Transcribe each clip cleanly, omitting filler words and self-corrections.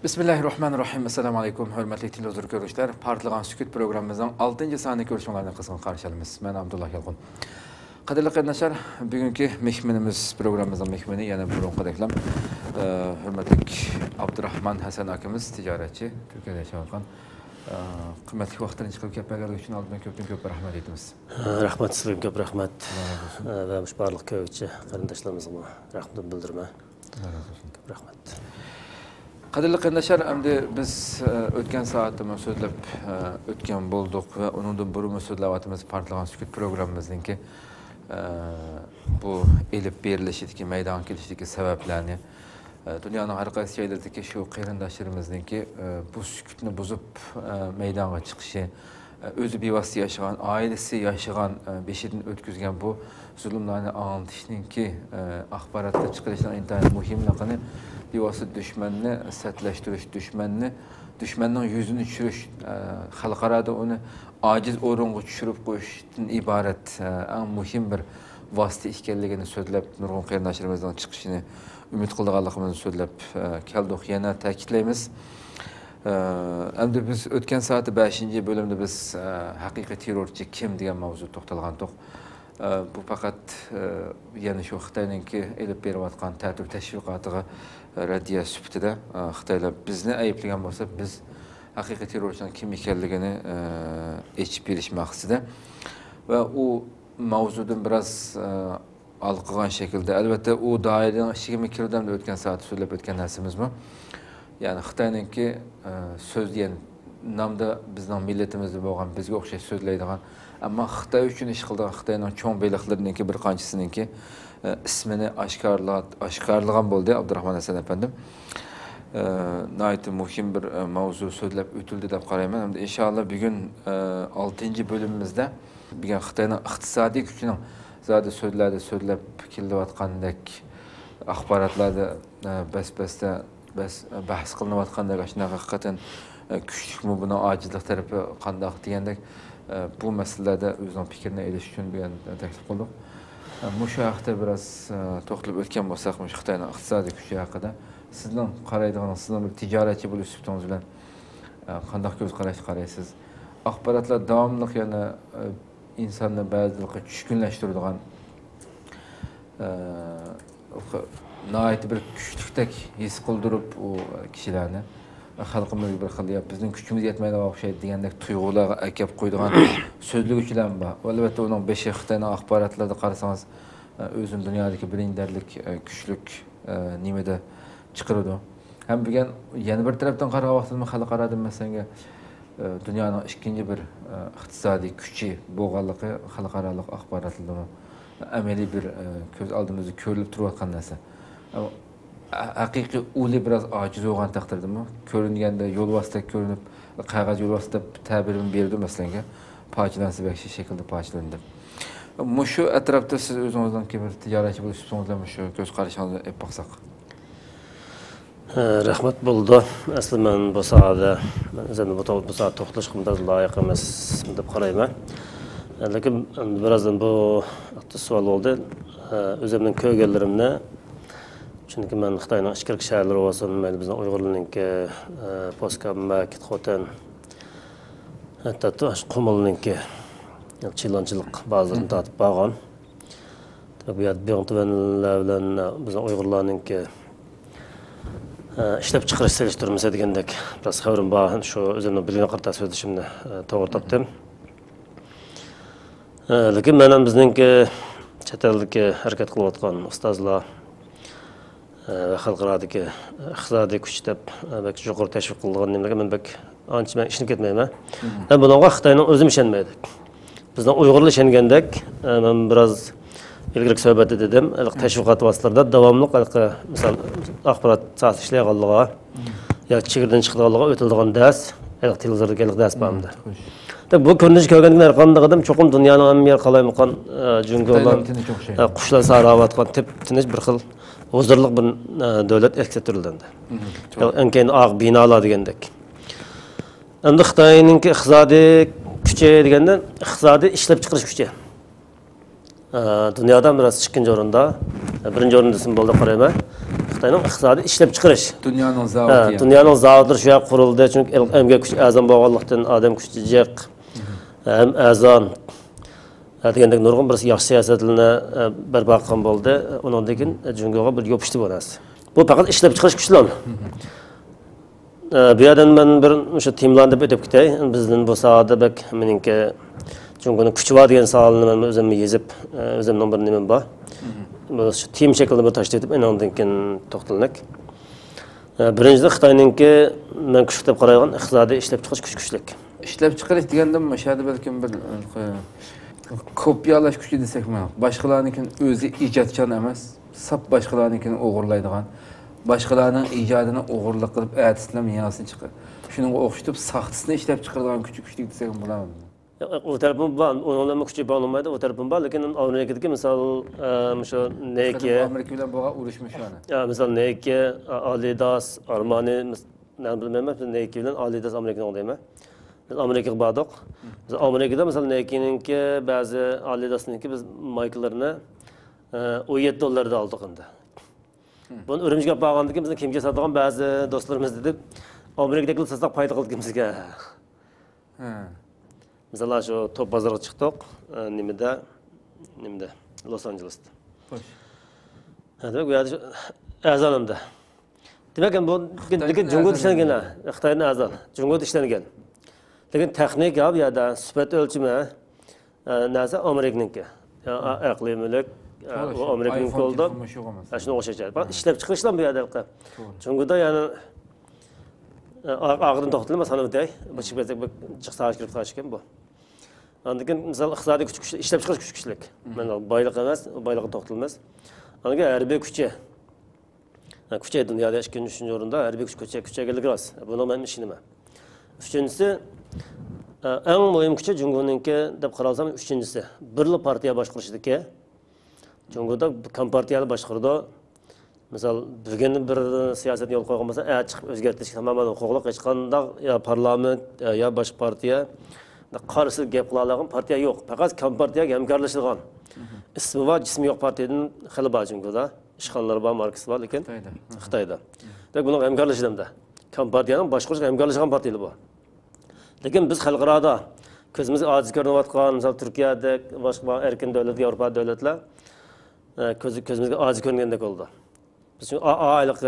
Bismillahirrahmanirrahim. Assalamu alaikum. Hürmetli televizyon görüşler. Partlagan Sükut programımızın 6. sahne görüşmelerine kısmını karşılayalımız. Ben Abdullah Yalqın. Kadirli kardeşler, bugünkü mehmenimiz programımızın mehmeni yani burun kadeklam. Hürmetli Abdurrahman Hasan akimiz, ticaretçi, Türkiye'de yaşayan. Kıymetli vaxtlarını çıkıp köpekler için aldığından köp rahmet etimiz. Rahmet sizlere köp rahmet. Ve müşbarlık köyüçü kardeşlerimize rahmet bildirme. Köp rahmet. Kadirli kardeşler, şimdi biz ötken saatte söyleyip ötken bulduk ve onun burun söyleyatımız Partlagan Sükut programımızdaki bu elip berilişideki, meydan gelişideki sebeplerini dünyanın her qaysı şeylerdeki şu qeyrindaşlarımızdaki bu sükutunu bozup meydana çıkışı, özü bevasıta yaşayan, ailesi yaşayan, beşidin ötküzgen bu zulümlerini anlatışınki axbaratda çıkırışdan intihar muhimliğini bevasıta düşmanını sertleştiriş, düşmanın yüzünü düşürüş, halkarada onu aciz orunga düşürüp koyuştan ibaret en muhim bir vasıta işgalligini söyleyip nurgun qeyrindaşlarımızdan çıkışını ümit kıldığımızı söyleyip keldik. Yana ta'kidlaymiz. Endi biz ötken saati 5. bölümde biz haqiqiy terrorchi kim degan mavzu to'xtalgandik. Bu faqat yana shu Xitoyninki elib berayotgan tartib tashviqotiga raddiya sifatida Xitoylar bizni ayblagan bo'lsa, biz haqiqiy terrorchining kim ekanligini aytib berish maqsadida va u mavzudan biraz alqıgan şekilde. Elbette o dairenin işime kirden de ötken saati söyleyip ötken dersimiz bu. Yani Xitay'ınki söz diyen namda bizden milletimizde boğan bizge okşay sözleydiğen ama Xitay üçün iş kıldığı Xitay'ın çoğun beyliklerindeki bir kancısınınki ismini aşkarlıgan boldu Abdurrahman Hasan efendim. Nayet muhim bir mavzu söyleyip ütüldü de qarayman. Hem de inşallah bugün 6. bölümümüzde bir Xitay'ın iktisadi gücünün zaten sözlerde söyleyip kirlivatqandek axbaratlarda bahs qılınıvatqandek aşına hakikaten küçük mü buna acizlik tarafı qandaq degandek bu meselelerde özünün fikrini eliş üçün bir teklif qıldık. Muşu haqda biraz to'xtalib o'tgan bo'lsak, Xitoyning iqtisodiy kuchi haqida sizning qaraydiganingiz, sizning bir tijoratchi bo'lish sifatingiz bilan qanday ko'z qarash qaraysiz? Axborotlar davomli yana insonni ba'zilikqa tushkunlashtiradigan nəhayət bir güclükdək his qıldırıb o kişilərini xalqımız bir xil bizning kuchimiz yetmaydigan o'xshaydi degandek tuyg'ularga akab qo'ydigan so'zlik uchlar bor. Albatta uning beshi Xitoyning axborotlarida qarasangiz o'zini dunyodagi birindarlik kuchlik nimada chiqaradi. Ham bugun yana bir tarafdan qaragan vaqtda xalqaro masalan dünyanın ikinci bir iqtisadi kuchi bo'lganligi xalqaro axborotlarda amaliy bir ko'z oldimizda ko'rilib turayotgan narsa. Haqiqiy uli biraz aciz bo'lgan taqdirdami? Ko'ringanda yo'l vosita ko'rinib, qog'oz yo'l vosita ta'birini berdi masalan, pochilansa bekshi shaklda pochilandi. Mushu atrofda siz o'zingizdan bir tijoratchi bo'lishingizdan shu ko'z qarashingizni aytib baqsaq. Rahmet buldu. Aslında ben bu sahada, bu saat toxtalışım biraz layık emas deb qarayman. Lakin birazdan bu sual oldu. Özümün köygelerimne çünkü ben Xitoyning ichki shaharlari olsun, mayli bizning Uyg'urlarningki, Poskamak, Xotan, hatta Qumulningki chilonchilik ba'zilarini tatib borgan. Bu yerda bilan bizning Uyg'urlarningki işlep çıkırış seliştirmesi degandek biraz xabarim bor. Şu özümden bilgine qarata söyleshimni to'g'ri topdim. Lekin men bizningki chet eldagi harakat qilayotgan ustozlar va xalqarodagi iqtisodiy kuch deb belki yuqori tashviq qilgan nimalarga men ancha men ishni ketmayman. Men bunga Xitoyning o'zi ishonmaydi. Bizning Uyg'urlar ishongandek men biraz ilgili söhbət edim. Təşviqat vasitələrində davamlıq misal axbarat sahəsində işləyənliyə ya çigirdən çıxdığanlığa ötüldüyən dərs, televizorda gələn dərs barmıdır. Bu görünüş görgəndən qandığım çoxum dünyanın ən yer qalaymışan cüngü olan quşlar sarayatqan tip-tiniş bir xil huzurluq bir dövlət əksətdirildi. Ən keyin ağ binalar degəndək. Endi Xitoyninki iqtisadi kuchi degəndə iqtisadi işləp çıxırış kuchi. Dünyada biraz ikinci orunda, birinci orundasın bolda qarayman. Xitoyning iqtisodiy ishlab chiqarish. Dunyoning zavodi. Dunyoning zavodlari shu yoqqa qurildi, chunki emgak kuchi azon bo'lganlikdan odam kuchi jiq, ham azon degandek nurg'un bir yaxshi siyosatlarni barpo qilgan bo'ldi. Undan keyin Jungoga bir yopishdi bu narsa. Bu faqat ishlab chiqarish kuchlan. Bu yerdan men bir o'sha timlarni deb o'tib ketay. Bizning bu sohada bak meningki Jungoning kuchi bor degan savolni men o'zim yezib, o'zimning bir nimam bor. Bu tim shaklida bir tashkil etib, undan keyin to'xtalnak. Birinchidan Xitoyningki men kuch deb qarayman, iqtisodiy ishlab chiqarish kuchlik. İşlep çıkarış deganda mashada balkim bir kopyalash kuchi desakmi, boshqalarnikining o'zi ijodchan emas, sap boshqalarnikining o'g'irlaydigan, boshqalarning ijodini o'g'irlik qilib artistlar miyasini chiqar. Shunga o'xshatib saxtasini ishlab chiqaradigan kuchlik desak bo'ladimi? O tarafim var, onunla kuchli bağlanmaydı, o tarafim var. Lakin Amerika'daki misal, şu Nike, Amerika bilan bo'lgan urushmuş yani. Misal Nike, Adidas, Armani, ne bilmem, Nike bilan Adidas Amerika'nın olayım. Biz Amerika'ya bağladık. Amerika'da misal Nike'ninki, bazı Adidas'ninki biz Michael'larını $17'da aldık indi. Bunu Ürümçi'ye bağlandık, bizim kimge satılan bazı dostlarımız dedi, Amerika'daki satsak payda kıldık kimseye. Mesela şu top pazara çıktık, nimede, Los Angeles'ta. Demek bu yerde azalımda. Demek ki bu Cumhur işlengen, Xitay'ın azal, Cumhur işlengen. Lakin texnik ya da sübət ölçümü nəsə Amerika'nınki. Aqli mülk o Amerika'nınki oldu. Şunu oxşayacaq. Bax işləb çıxışlan bu yerdə. Cumhurda yəni ağırın toxtulmaz hanım deyək. Bu çıxacaq bu çıxsaç girib çıxışkan bu. Ondan misal iqtisadi kuch işləb çıxış kuchlik. Mən baylıq emas, baylığı toxtulmaz. Ondan hərbi kuchi. Kuchi dünyada 2-3 orunda hərbi kuchga geldiras. Bunu mən işinimə. Üçüncüsü en mühim kuchi Jungo'ningki deb qaralsam üçüncüsü birli partiya boshqarishdiki. Jungo'da kompartiyalar boshqardi. Misal bugun bir siyosat yo'l qo'ygan bo'lsa, chiqib o'zgartirish tamaman huquqliq hech qanday ya parlament ya boshqa partiya qarshi gap qila oladigan partiya yo'q. Faqat kompartiyaga hamkorlashilgan. Ismi va jismi yo'q partiyadan xili bor Jungo'da. Ishxonalari bor, markasi bor, lekin Xitoyda. Demak, buni hamkorlashiladi. Kompartiyaning boshqarish hamkorlashgan partiyalar bor. Lekin biz xalqaro ko'zimizga ojiz ko'rinayotgan, misol Turkiyada, boshqa erkin davlat, Yevropa davlatlar ko'zimizga ojiz ko'ringandek bo'ldi. Biz shu oylik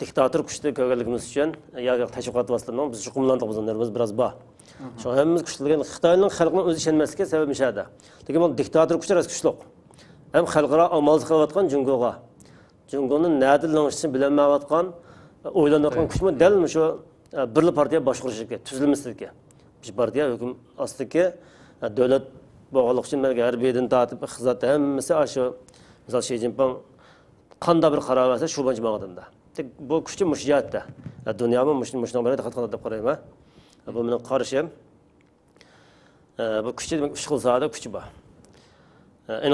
diktator kuchli ko'rganligimiz uchun yoki tashviqot vositalarining biz chuqumlandik bizlarimiz biroz bor. Shu hammamiz kuchligan Xitoyning xalqining o'zi ishonmasligiga sabab mishada. Lekin bu diktator kuchlar kuchli. Ham xalqaro amal qilayotgan Jungo'ga. Jungo'ning nadilanishini bilmayotgan, o'ylanayotgan kuchmi dal shu birli partiya boshqarishiga, tuzilmasligi. Bir partiya hukm ostidagi davlat bog'liq uchun harbiydan tortib xizmat hammasi shu misol Shi Jinping qanday bir qaror olsa shu bo'yicha maqsadda. Bu kuchli mushjatda. Dunyoning mushnoq bilan diqqat qilib deb qarayman. Bu mening qarashim. Bu kuchli demak 3 xil sohada kuchi bor.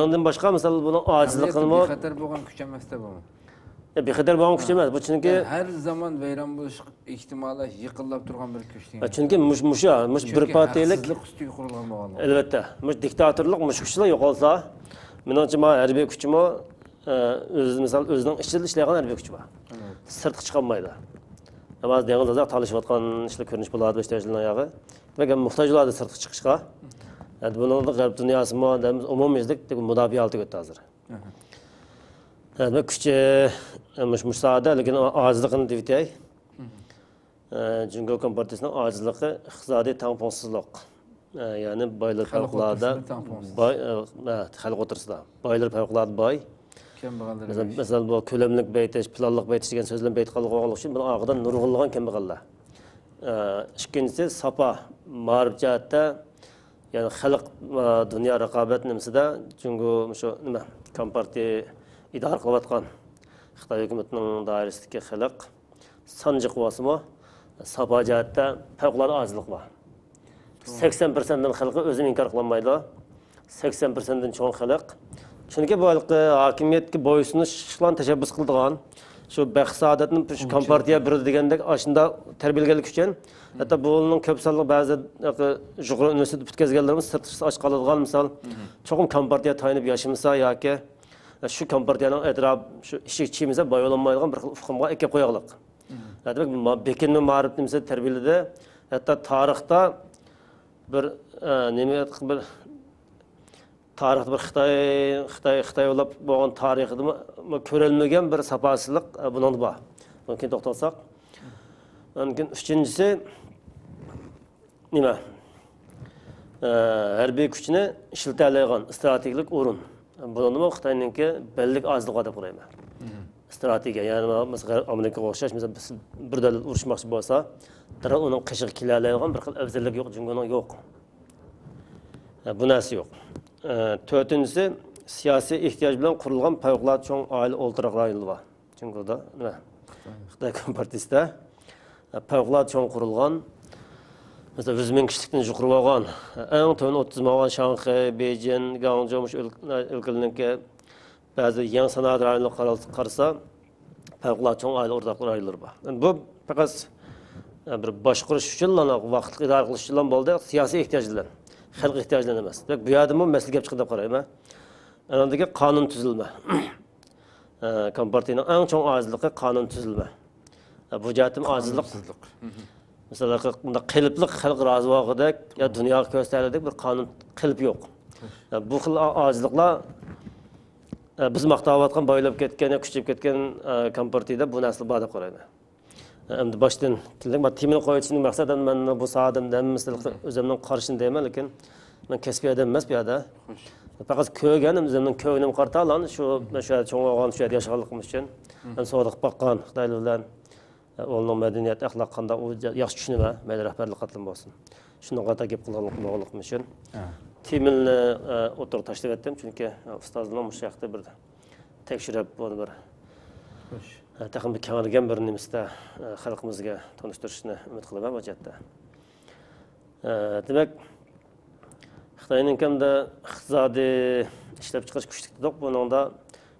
Undan boshqa misol buni ojizligini xatar bo'lgan kuch emasda bu. Bexatar bo'lgan kuch emas. Bu chunki har zaman vayron bo'lish ehtimoli yiqilib turgan bir kuch. Chunki mush bir partiyalik ustiga qurilgan bo'lgan. Albatta, mush diktatorlik, mush kuchlar yo'qolsa, menimcha harbiy kuchimi o'zi misol o'zining ichida ishlaydigan harbiy kuch bor. Sirtqa chiqolmaydi. Ammo dengizda talishayotgan ishlar ko'rinish bo'ladi ishtirojchilar oyog'i. Demak, muhtojlarga sirtqa chiqishga. Buni g'arb dunyosimi, umumiylik mudofaa oltiga o'tdi hozir. Demek kuchi müsaade, lekin ojizligini deb aytay. Jungo kompartiyasining ojizligi iqtisodiy tangpongsizlik. Ya'ni boylar favqulodda xalq o'tirsida. Boylar favqulodda boy. Mesela bu ko'lamlik baytish, planliq baytish degan so'zlarni bayt qilgan uchun buni og'idan nurg'unlagan kambag'allar. Ikkinchisi sapa ma'rif jihatda, ya'ni xalq dunyo raqobat nimasida Jungo shu nima kompartiya idora qilayotgan Xitoy hukumatining doirasidagi xalq sanji quvasimi sapa jihatda favqulodda ojizlik bor. 80% dan xalqi o'zini inkor qilmaydi. 80% dan cho'ng xalq. Chunki bu hokimiyatga bo'ysunishlarni tashabbus qiladigan shu baxt saodatni shu kompartiya bir degandek ashunda tarbiyalaganlik uchun hatto buning ko'p sonli ba'zi Jug'ur universiteti bitkazganlarimiz sirtqisi och qoladigan misol cho'qim kompartiya tayinib yashamasa yoki Şu kompartiyanın etrafı şu işçimize bayılanmaydigan bir ufkumga ekip koyalım. Demek bekinme marif nimse terbiyede hatta tarihta bir bir tarixda bir Xitoy olib bo'lgan tarixida ko'rilmagan bir sapasizlik bunun bor. Mümkün to'xtalsak. Mümkün üçüncüsü nima? Harbiy kuchni ishlatadigan strategik o'rin. Buni Xitoyninki bellik ozliq deb qarayman. Strategiya, ya'ni mesela Amerikaga o'xshash, mesela bir davlat urushmoqchi bo'lsa, dara uning qishig'i keladigan bir xil afzallik yo'q, Jungoning yo'q. Bu narsa yo'q. Dördüncüsü siyasi ihtiyaç bilen kurulan favqulodda cho'ng oila o'ltiraq rayoni bor. Jungoda nima? Xitoy Kompartiyasida favqulodda cho'ng qurilgan, mesela 100 ming kishilikdan yuqori bo'lgan, eng to'g'ri 30 ming bo'lgan Shanxay, Beijing, Guangzhou ülkelerinki ba'zi yangi sanoat rayonlari qarasa, favqulodda cho'ng oila o'rtaqlik rayonlari bor. Bu faqat bir boshqarish uchun, vaqtli idora qilish uchun bo'ldi, siyosiy ehtiyojlar. Xalq ehtiyojları emas. Bu yerda men masalaga chiqib deb qarayman. Anadagi qonun tuzilma. Kompartiyaning eng cho'ng ojizligi qonun tuzilma. Bu jihatim ojizlik. Mesela bunda qiliblik xalq rozi bo'lgandek, ya dunyoga ko'rsatadigan bir qonun qilib yo'q. Bu xil ojizliklar biz maqtayotgan boylab ketgan, kuchayib ketgan kompartiyada bu narsa bor deb qarayman. Endi boshdan timini qo'yishning maqsadi men bu sohada o'zimning qarashim deyman, lekin men kasbiy odam emas bu yerda. Faqat ko'rganim o'zimning ko'nglim qartalan shu cho'ng bo'lgan shu yerda yashaganligim uchun men sodiq boqqan Xitoylar bilan o'lning madaniyat axloq qanday u yaxshi tushunaman, mayli rahbarlik qatlam bo'lsin. Shuni qata gap qilganligim uchun timilni o'tirib tashlab etdim, chunki ustozlarning shu yoqda bir tekshirib buni bir Takım bir kengaygan bir nimsda xalqimizga tanishtirishni umid qilaman bu jihatda. Demak, Xitoyning hamda iqtisodiy ishlab chiqarish kuchli dedik. Buningda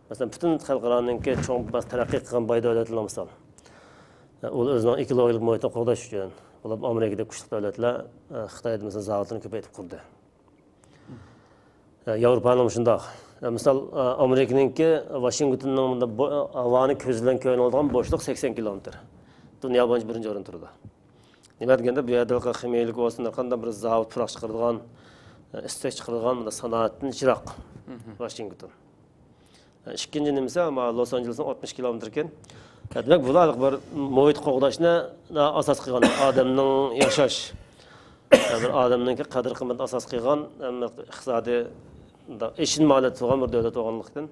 masalan butun xalqaroninki cho'ng bas taraqqiy qilgan boy davlatlar misol. U o'zining ekologik muhitni qo'llash uchun, ular Amerikada kuchli davlatlar Xitoyda masalan zavodlarni ko'paytirib qurdi. Yevropaning shundoq. Misal Amerika'nınki Washington'ın havanı közlen köyün olduğun boşluk 80 kilometre. Dünya boyunca birinci orun turdu. Nima deganda bu yerda ximiyalik olsun, qanday bir zavod puraq chiqaradigan, istak chiqaradigan sanoatdan yiroq Washington. Ikkinchi nimasi ama Los Angelesdan 60 kilometr ekan. Demak, bular bir muhit qo'g'dashni asos qilgan, odamning yashash, bir odamning qadr-qimmat asos qilgan iqtisodiy eşin maliyeti olan bir devlet olanlıktan.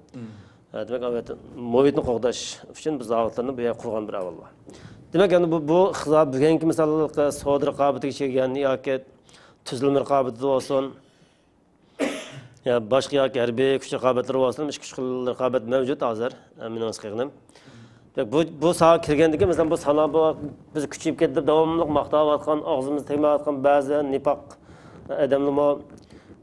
Demek evet, muhitni qo'g'dash uchun biz zavodlarni bu yerga qurgan bir avval var. Demek yani bu iqtisod bugungi misollarga savdo raqobatiga kelgan yoki tuzilma raqobati olsun, ya boshqa yoki harbiy kuch raqobatlari olsun, ichki kuch raqobat mavjud hozir. Mening o'zim. Bu soha kirgandagi mesela bu sana bu biz kuchayib ketdi davomli maqtayotgan, og'zimiz tegmayotgan ba'zi nifoq odamlar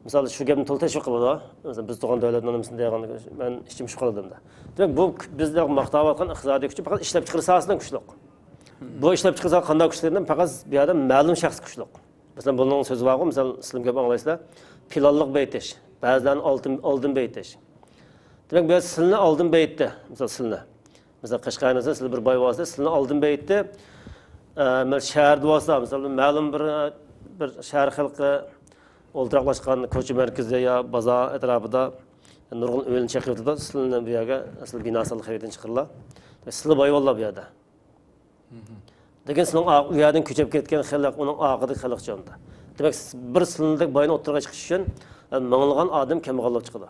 Misal şu gapni to'ltirish qiladi. Mesela biz turgan davlatning nimasini degan men ishim shu qildimda. Demak, bu bizda maqtayotgan iqtisodiy kuch faqat ishlab chiqarish sohasidan kuchli. Bu ishlab chiqarish qanday kuchlidan faqat bu yerda ma'lum shaxs kuchli. Mesela bunun so'zi bor, misal islim gap anglaysizlar, pilonliq beytish, ba'zan oldin beytish. Demak, bu silni oldin beytdi, misal silni. Mesela Qashqariyda sil bir boy bo'lsa, silni oldin beytdi. Shaharda bo'lsa, misal ma'lum bir shahar xalqi o'ltiraqlashgan ko'cha markazida yo bozor atrofida nurg'un o'yin chaqirdi, sizlarni bu yerga asl binosi xaridin chiqirlar. Sizlar boyvollar bu yerda. Lekin sizlar u yerdan ko'chib ketgan xalq uning oqida xalq jonda. Demak, bir sizlarning boyni o'tirga chiqish uchun minglagan odam kambag'allar chiqadi.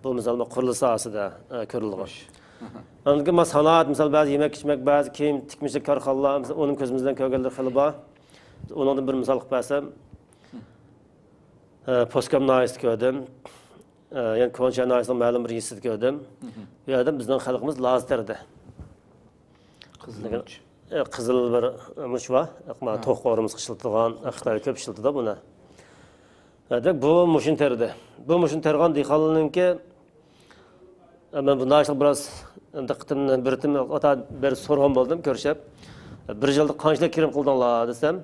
Bu misol qurilish sohasida ko'rilgan. Anki sanoat, misol ba'zi yemak-ichmak, ba'zi kiyim tikmishlik korxonalar, misol uning ko'zimizdan ko'rganlar xili bor. Ondan bir misol qilib bersam, Poskam naist gördüm. Yani Konşa naist'ın ma'lum bir yisit gördüm. Bu yerda bizning xalqimiz laziterdi. Qizil bir mush var. To'q qorimiz qishiltirgan, Xitoy ko'p ishiltirdi buni. Bu mushin terdi. Bu mushin tergan dehqonlarningki men bunday biraz diqqatimni biritimni ota bir so'rgan bo'ldim, ko'rishib. Bir yilda qancha kirim qildinglar desam,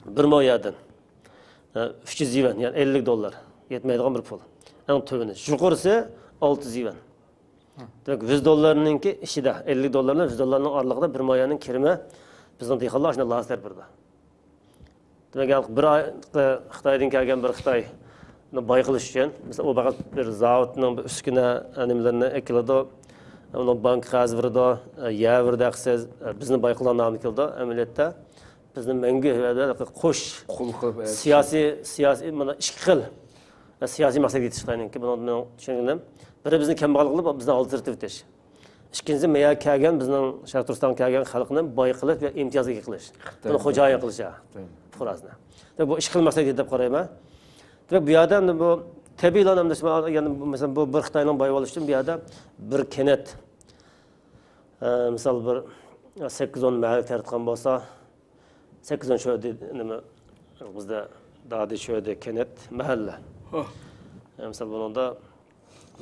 1 milliarddan. 300 yuan, yani $50 yetmeydiğin bir pul. En tövünü. Yukarısı 600 yuan. Demek $100'nınki işide, $50'dan $100'ның aralığında bir mayanın kirimi bizning dehqonlar shunday laslar birdi. Demek bir Xitoydan kelgan bir Xitoy bayqilish uchun, mesela o faqat bir zavodning ustuna animlarni ekiladi, onun bank xazvirdi, yavirdi aqsiz bizni bayqilgan nomi keldi. Amaliyotda bizni mengi qo'sh siyosiy mana ikki xil siyosiy maqsad yetish Xitoyninki. Buni tushunganim. Biri bizni kambag'allik bizni oltirib o'tish. İkincisi meya kelgan bizning Sharq Turkiston kelgan xalqni boy qilib va imtiyozga ega qilish. Buni xo'jayin qilish. Xurasni. Bu ish qilmasa deb qarayman. Demek bu yerda bu tabiiy anlamda yani mesela bu bir Xitoyning boy bo'lish uchun bu yerda bir kenet misal bir 8-10 mahal taratgan bo'lsa 8-10 shu nima bizda dadi shu kenet mahalla. Misal bunda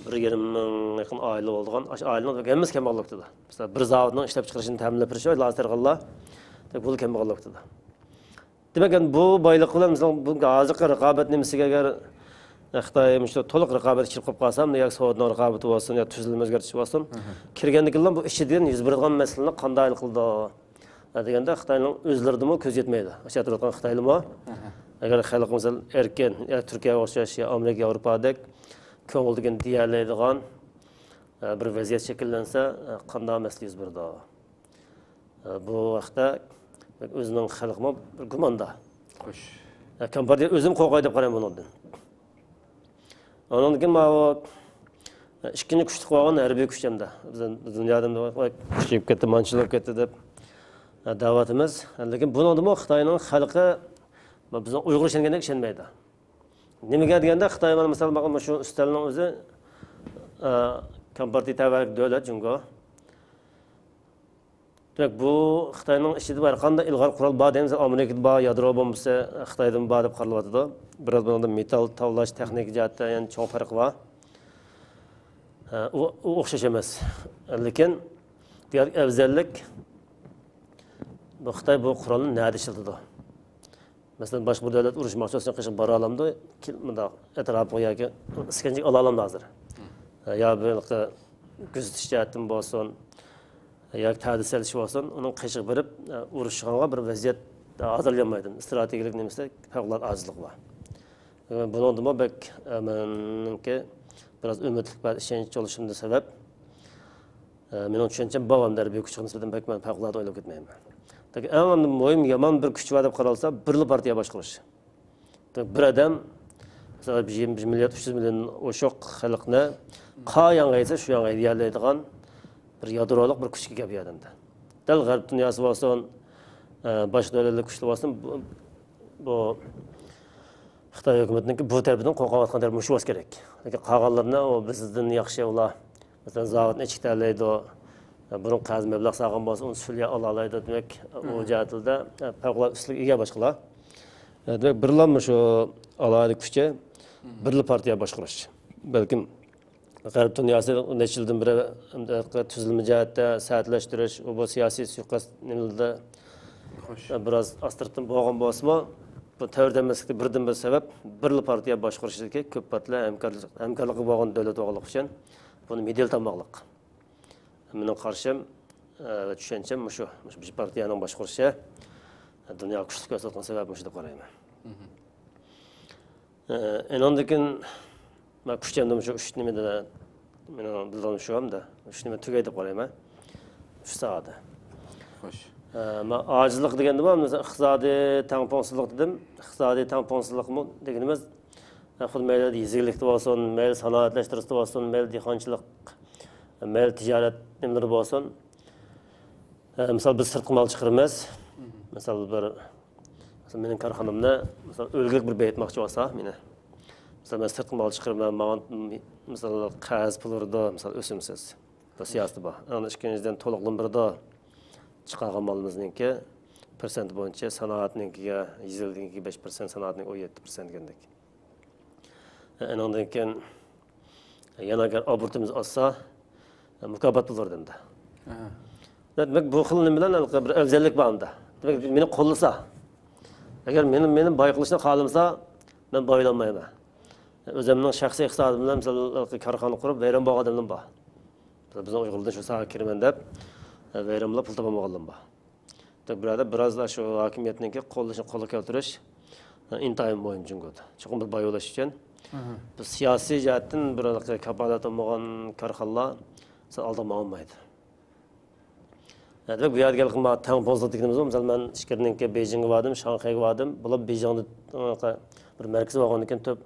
1,5 ming yaqin oila bo'lgan. O'sha oilaning hammasi kambag'allikda. Mesela bir zavodning ishlab chiqarishini ta'minlab berish lazerg'allar. Bu kambag'allikda. Demek yani bu boylik bilan misal bu hozirgi raqobat nimasiga agar Xitoy to'liq raqobat kirib qolib qolsam, yoki savdo raqobati bo'lsin, yoki tuzilma o'zgartirish bo'lsin, kirgandikilar bu ichidan yuz beradigan masalalarni qanday hal qildi deganda Xitoyning o'zlaridimi ko'z yetmaydi. O'sha turgan Xitoylarmi agar xalq misal erkin, yoki Turkiyaga o'xshash, yoki Amerika, Yevropadek ko'ngildigan deyarlaydigan bir vaziyat shakllansa, qanday masala yuz berdi. Bu vaqtda o'zining xalqimi bir gumanda. Xo'sh. Kompartiya o'zim qo'rqay deb qarayman bundan. Ondan keyin mana ikkinchi kuchli qolgan harbiy kuch hamda bizning dunyoda kuchayib ketdi, manchilab ketdi deb da'vatimiz. Lekin bundan ham Xitoyning xalqi bizning Uyg'ur ishonganga ishonmaydi. Nimaga deganda Xitoy mana masalan mana shu ustalning o'zi kompartiya tavallik davlat jungo. Demek bu Xitoyning ichida bir qanday ilg'or qurol bor deymiz, Amerikada bor, yadro bombasi Xitoydan bor deb qaralyapti. Biroz bunda metal tavlash texnik jihatda yani cho'ng farq bor. U o'xshash emas. Lekin diğer afzallik bu Xitoy bu qurolni nada ishlatadi. Masalan, boshqa bir davlat urushmoqchi bo'lsa, qishib bora olamdi, bunda etrafga yoki iskanjik ola olamdi hozir. Ya bir kuzatish jihatdan bo'lsin, yoki ta'dil selish bo'lsin, uning qiyshiq berib urushishga bir vaziyat hazırlanmaydi. Strategik nimasi favqulodda ojizlik bor. Bundan da bak menimki biraz ümitlik bir ishonch olishimda sabab mening tushuncham babam darbiy kuchga nisbatan bak men favqulodda o'ylab ketmayman. Eng muhim yomon bir kuch var deb qaralsa, birli partiya boshqarish. Bir odam masalan 1 milliard 300 milyon o'shoq xalqni qayanga aytsa shu yoqqa deyoladigan bir yadroliq bir kuchga kelib odamda. Dal g'arb dunyosi bo'lsin, boshqa davlatlar kuchli bo'lsin, bu Xitoy hukumatining bu tarafidan qo'rqayotgan tarafi shu bo'lsa kerak. Lekin qolganlarni o bizdan yaxshi ular masalan zavodni ichikdalaydi, bunun qaz mablag' sog'an bo'lsa, uni sulya ola oladi demak, u jihatda favqulodda usluga ega boshqalar. Demak, birlamma shu alaylik kuchga birli partiya boshqarish. Balkim g'arb dunyosi necha yildan beri tuzilma jihatda siyosatlashtirish, bu siyosiy suiqasd nimalarda biroz astirtib bo'lgan bo'lsa-mu, bu tavridamaslikda birdan bir sabab birli partiya boshqarishdagi ko'p patla hamkorligi bo'lgan davlat o'g'liq uchun buni medial tanmoqlik. Mening qarshim va tushuncham shu partiyaning boshqarishi dunyo kuchli ko'rsatgan sabab shu deb qarayman. Ondan keyin men kuchimda shu 3 nimada mening bildim shu hamda 3 nima tugay deb qarayman. 3 soatda. Xo'sh. Men ojizlik deganda bu iqtisodiy tangpongsizlik dedim. Iqtisodiy tangpongsizlikmi deganimiz xuddi mayli yeziglikda bo'lsin, mayli sanoatlashtirishda bo'lsin, mayli dehqonchilik, mayli tijorat nimalar bo'lsin. Misal biz sirtqi mal chiqaramiz. Misal mening korxonamda misal o'lgik bir baytmoqchi bo'lsa, meni misal men sirtqi mal chiqaraman, misal qarz pullarda misal o'simsiz. Bu siyosat bor. Ana ikkinchidan to'liqlantirdi chiqargan malimizningki persent bo'yicha sanoatninkiga 5%, sanoatning 17% degandek. Ondan keyin yana agar oburtimiz olsa mukofot bo'lardi endi. Demak, bu xil nima bilan bir afzallik bor unda. Demak, meni qo'llasa, agar meni boy qilishni xohlamasa, men boylanmayman. Özümün şəxsi iqtisadımdan misal karxana qurub veyran bağ adamım var. Bizning Uyg'urlardan shu saha kiraman deb veyranlar pul topamaganlar var. Burada biraz da şu hakimiyetninki qo'lga keltirish intayin muhim çünkü. Çünkü bir bayolash uchun biz siyosiy jihatdan bir kapolat olmagan karxanalar aldama olmaydi. Bu yerga kelgan tang pozitligimiz misal men Ichkarininki Beijingga bordim, Shanxayga bordim. Bular Beijingda bir markaz bo'lgan ekan to'p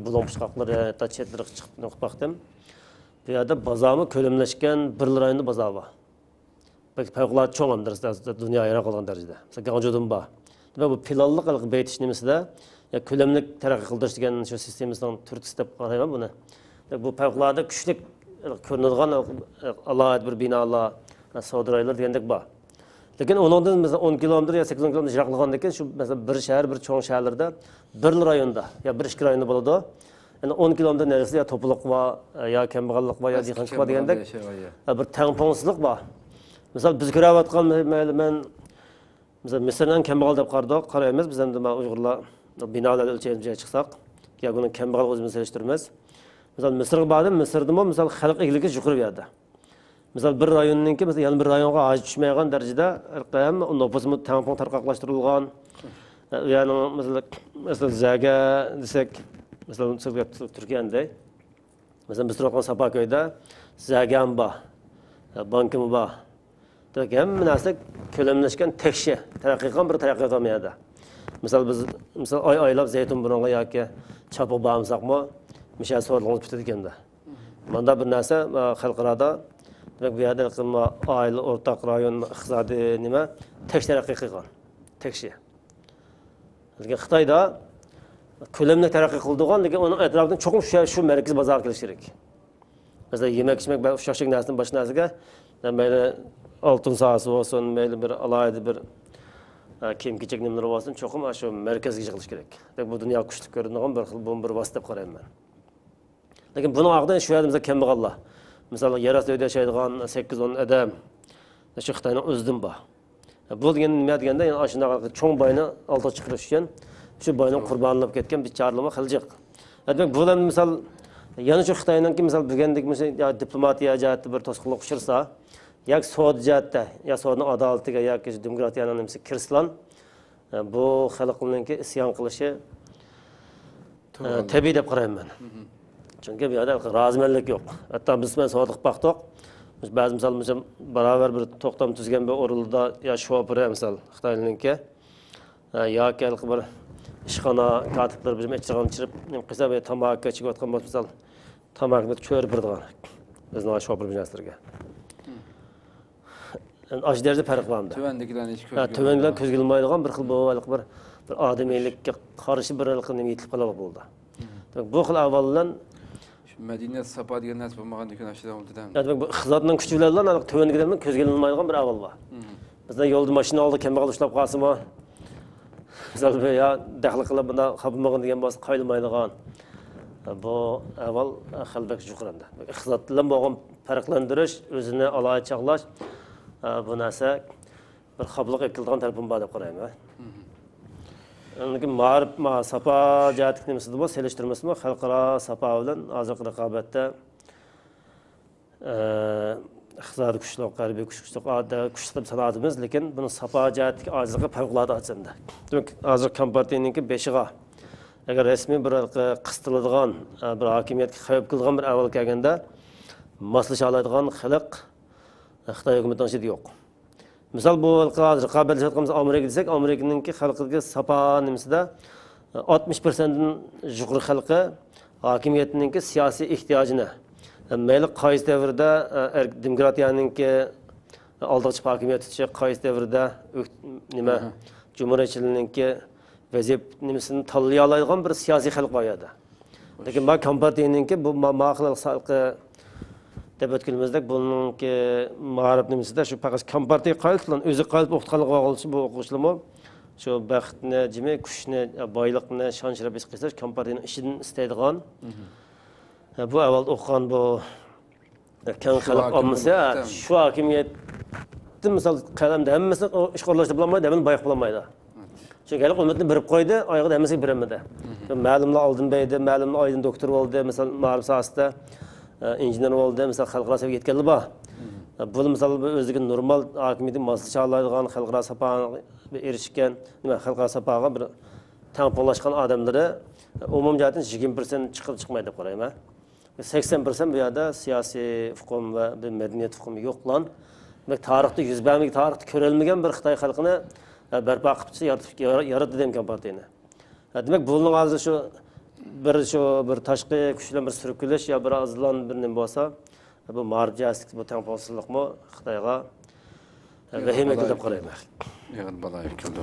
bulon pishqoqlar hatto chetlarga chiqib o'qib Bu yerda bozorni ko'lamlashgan bir rayonda bozor bor. Favqulodda cho'ng darajada dunyo yana qolgan darajada. Masalan, Ganjo'dan bor. Demak bu planliq beytish nimasida ko'lamlik taraqqiy qildirish degan shu sistemasining turtisi deb qarayman buni. Bu favqulodda kuchli ko'rinadigan alohida bir binolar, savdolar degandek bor. Lekin ondan mesela 10 kilometr ya 8 kilometr yiroqlagandan keyin shu mesela bir shahar, bir cho'ng shaharlarda bir rayonda ya bir ikki rayonda bo'ladi. Yani 10 kilometr neresinde ya topluluk var, ya kembag'allik var, ya dehqonchilik var degandek bir tangpongsizlik var. Mesela biz ko'rayotgan men mesela Misrdan kambag'al deb qaraymiz. Biz endi Uyg'urlar binolar o'lchayimizga chiqsak, ya buni kambag'al o'zimiz selishtiramiz. Mesela Misrga bordim, Misrda mesela xalq egligi yuqori yerda. Mesela bir rayonninki mesela yana bir rayonga hoj tushmaydigan darajada ham nopozmi tampon tarqoqlashtirilgan. Yani mesela zaga desek mesela Türkiye'de mesela biz turgan Sapaköy'de zagam var, bankim var. Demek hem narsa ko'lamlashgan tekshi taraqqiyotgan bir taraqqiyot olmaydi. Misal oylab zaytun burunga yoki chopib bormasaqmi, misha so'rlanib bitadi ekanda. Manda bir narsa xalqarada demak bu yerda oila o'rtaq rayon iqtisodiy nima tekshi taraqqiy qilgan. Tekshi. Lekin Xitoyda ko'lamli taraqqiy qildigan, lekin uning atrofidan cho'qim shu markaz bozor kelish kerak. Mesela yemek va ushaqshik narsadan boshqa narsaga mayli altın sahası olsun, mayli bir alayda bir kiyim-kechak nimalar olsun, cho'qim shu markazga yig'ilish kerak. Bu dunyo kuchli ko'rinadigan bir vosita deb qarayman men. Lekin buni orqadan shu yerda kambag'allar. Masalan, yer ostida yashaydigan 8-10 odam shu Xitoyning o'zidan bor. Bu degan nima deganda, yani shunaqa cho'ng boyni oldiga chiqarish uchun shu boyni qurbonlab ketgan bichoralama xiljaq. Demak, bular misol yana shu Xitoyninki misol bilgandek diplomatiya jihatda bir to'sqinlik uchirsa, yoki savdo jihatda, ya savdoning adolatiga yoki demokratiyaning nimasi kirsilan, bu xalqninki isyon qilishi tabiiy deb qarayman. Çünkü bir yerda rozimanlik yo'q. Hatto biz bilan savdo qilib baqdik. Ba'zi misol baravar bir to'xtam tuzgan bir o'rinda ya shopiri misol Xitoyninki yoki bir ishxona katiblar bizim ichirgan chirib, nima qilsa ve tamaki chigayotgan bo'lsa misol tamakni ko'rib birdigan. Bizning shopir binasilarga. Aş derece fark var mı? Tövendekilerin hiç köz Tövendekilerin köz gelmeyidigan bir xil bo'valık bir ademiylikka qarshi bir xil nima yetib qolib bo'ldi. Bu xil avvaldan Medeniyet sapa degan narsa bo'lmagan ekan ashtadan oldidan. Demek bu iqtisodning kuchi bilan tövendekilarning ko'z gelmeyidigan bir avval bor. Bizda yo'lda mashina oldi kambag'al ushlab qolsa-mo, misol ya daxli qilib bunda qopmagan degan bo'lsa qayilmaydigan. Bu avval xalbak yuqorida. Iqtisod bilan bo'lgan farqlantirish, o'zini alohida chaqlash bu narsa bir xablık ekildiğin tarafın bana qarayman. Lekin ma'rif sapa jihatlik nimasida bu selishtirmasmi xalqaro sapa bilan hozirgi raqobatda iqtisodiy kuchli, harbiy kuchli, kuchli deb sanadimiz, lekin buni sapa jihatlik ojizligi favqulodda aslida. Demak, hozir kompartiyaninki beshiga agar rasmiy bir qistiladigan bir hokimiyatga xavf qilgan bir avval kelganda moslasha oladigan xalq Xitoy hukumatining ishida yo'q. Misal bu raqobatlashayotganimiz Amerika desak, Amerikaninki xalqiga sapa nimasida 60%dan yuqori xalqi hokimiyatninki siyosiy ehtiyojini mayli qaysi davrda demokratiyaninki oldiqchi hokimiyati qaysi davrda nima jumhuriyatchilikninki vaziyat nimasini tanlay oladigan bir siyosiy xalq bor edi. Lekin bu kompartiyaninki bu ma'qul xalqi deb o'tganimizdek buningki ma'rif nimasida shu faqat kompartiya qaytlan o'zi qaytib o'qitganlik bo'lsa bu o'quvchilarmi shu baxtni, jimi kuchni, boylikni shon-sharaf his qilsa kompartiyaning ishidan istaydigan. Bu avval o'qigan bu keng xalq olmasa shu hokimiyatni misol qalamda hammasini ish qo'llashda bo'lmaydi, hammasini boyib bo'lmaydi. Çünkü hali ummatni birib qo'ydi, oyog'ida hammasiga biramadi. Ma'lumlar oldin beydi, ma'lumlar oydin doktor bo'ldi, misol ma'lum sohasida injener bo'ldi, misol xalqaro seviyaga yetganlar bor. Bu misol o'ziga normal hokimiyatni moslasha oladigan xalqaro safoga erishgan, nima xalqaro safoga bir tangpollashgan odamlari umumjatdan 20% chiqib chiqmaydi deb qarayman. 80% bu yerda siyosiy hukm va bir madaniyat hukmi yo'qlan. Demak, tarixda yuz bermagan, tarixda ko'rilmagan bir Xitoy xalqini barpo qilib yaratdi degan partiyani. Demak, bunun hozir bir tashqi kuchlar bir surib kelish yo bir azlan bir nima bo'lsa, bu marjaslik, bu tangpossizlikmi Xitoyga vahima deb qarayman. Yig'in baloyev keldi.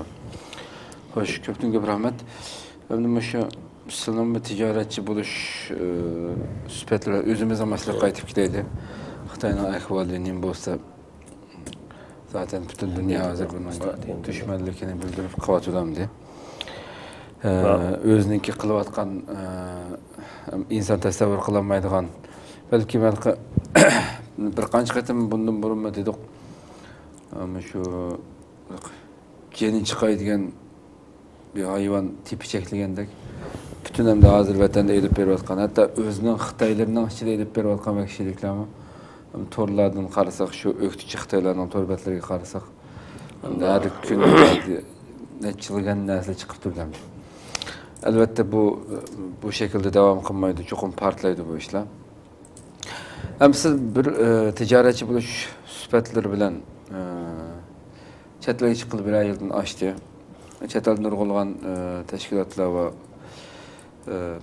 Xo'sh, ko'pdan ko'p rahmat. Endi shu Müslüman bir ticaretçi buluş süpetler özümüz amaçla qaytib ketaydi. Xitoyning ahvoli nim bo'lsa zaten bütün dünya hazır bunun düşmanlıkını bildirip qavatılamdı. Özününki qılıvatqan insan tasavvur qılamaydigan belki bir qancha qatim bundan burun dedik. Ama şu geni chiqaydigan bir hayvan tipi çekilgendek bütün hem de hazır vatanda edip beriyotgan, hatta özünün Xitoylarning ichida edip beriyotgan kishiliklarmi torlardan qarasak, şu öktücü Xitoylarning torbatlariga qarasak, har kun neçilgan narsa chiqib turgan. Albatta bu şekilde devam qilmaydi, cho'qim partlaydi bu ishlar. Hem siz bir ticaretçi buluş süpetler bilen chetlarga chiqib bir yildan oshdi. Chet elda nurg'ulg'an tashkilotlar va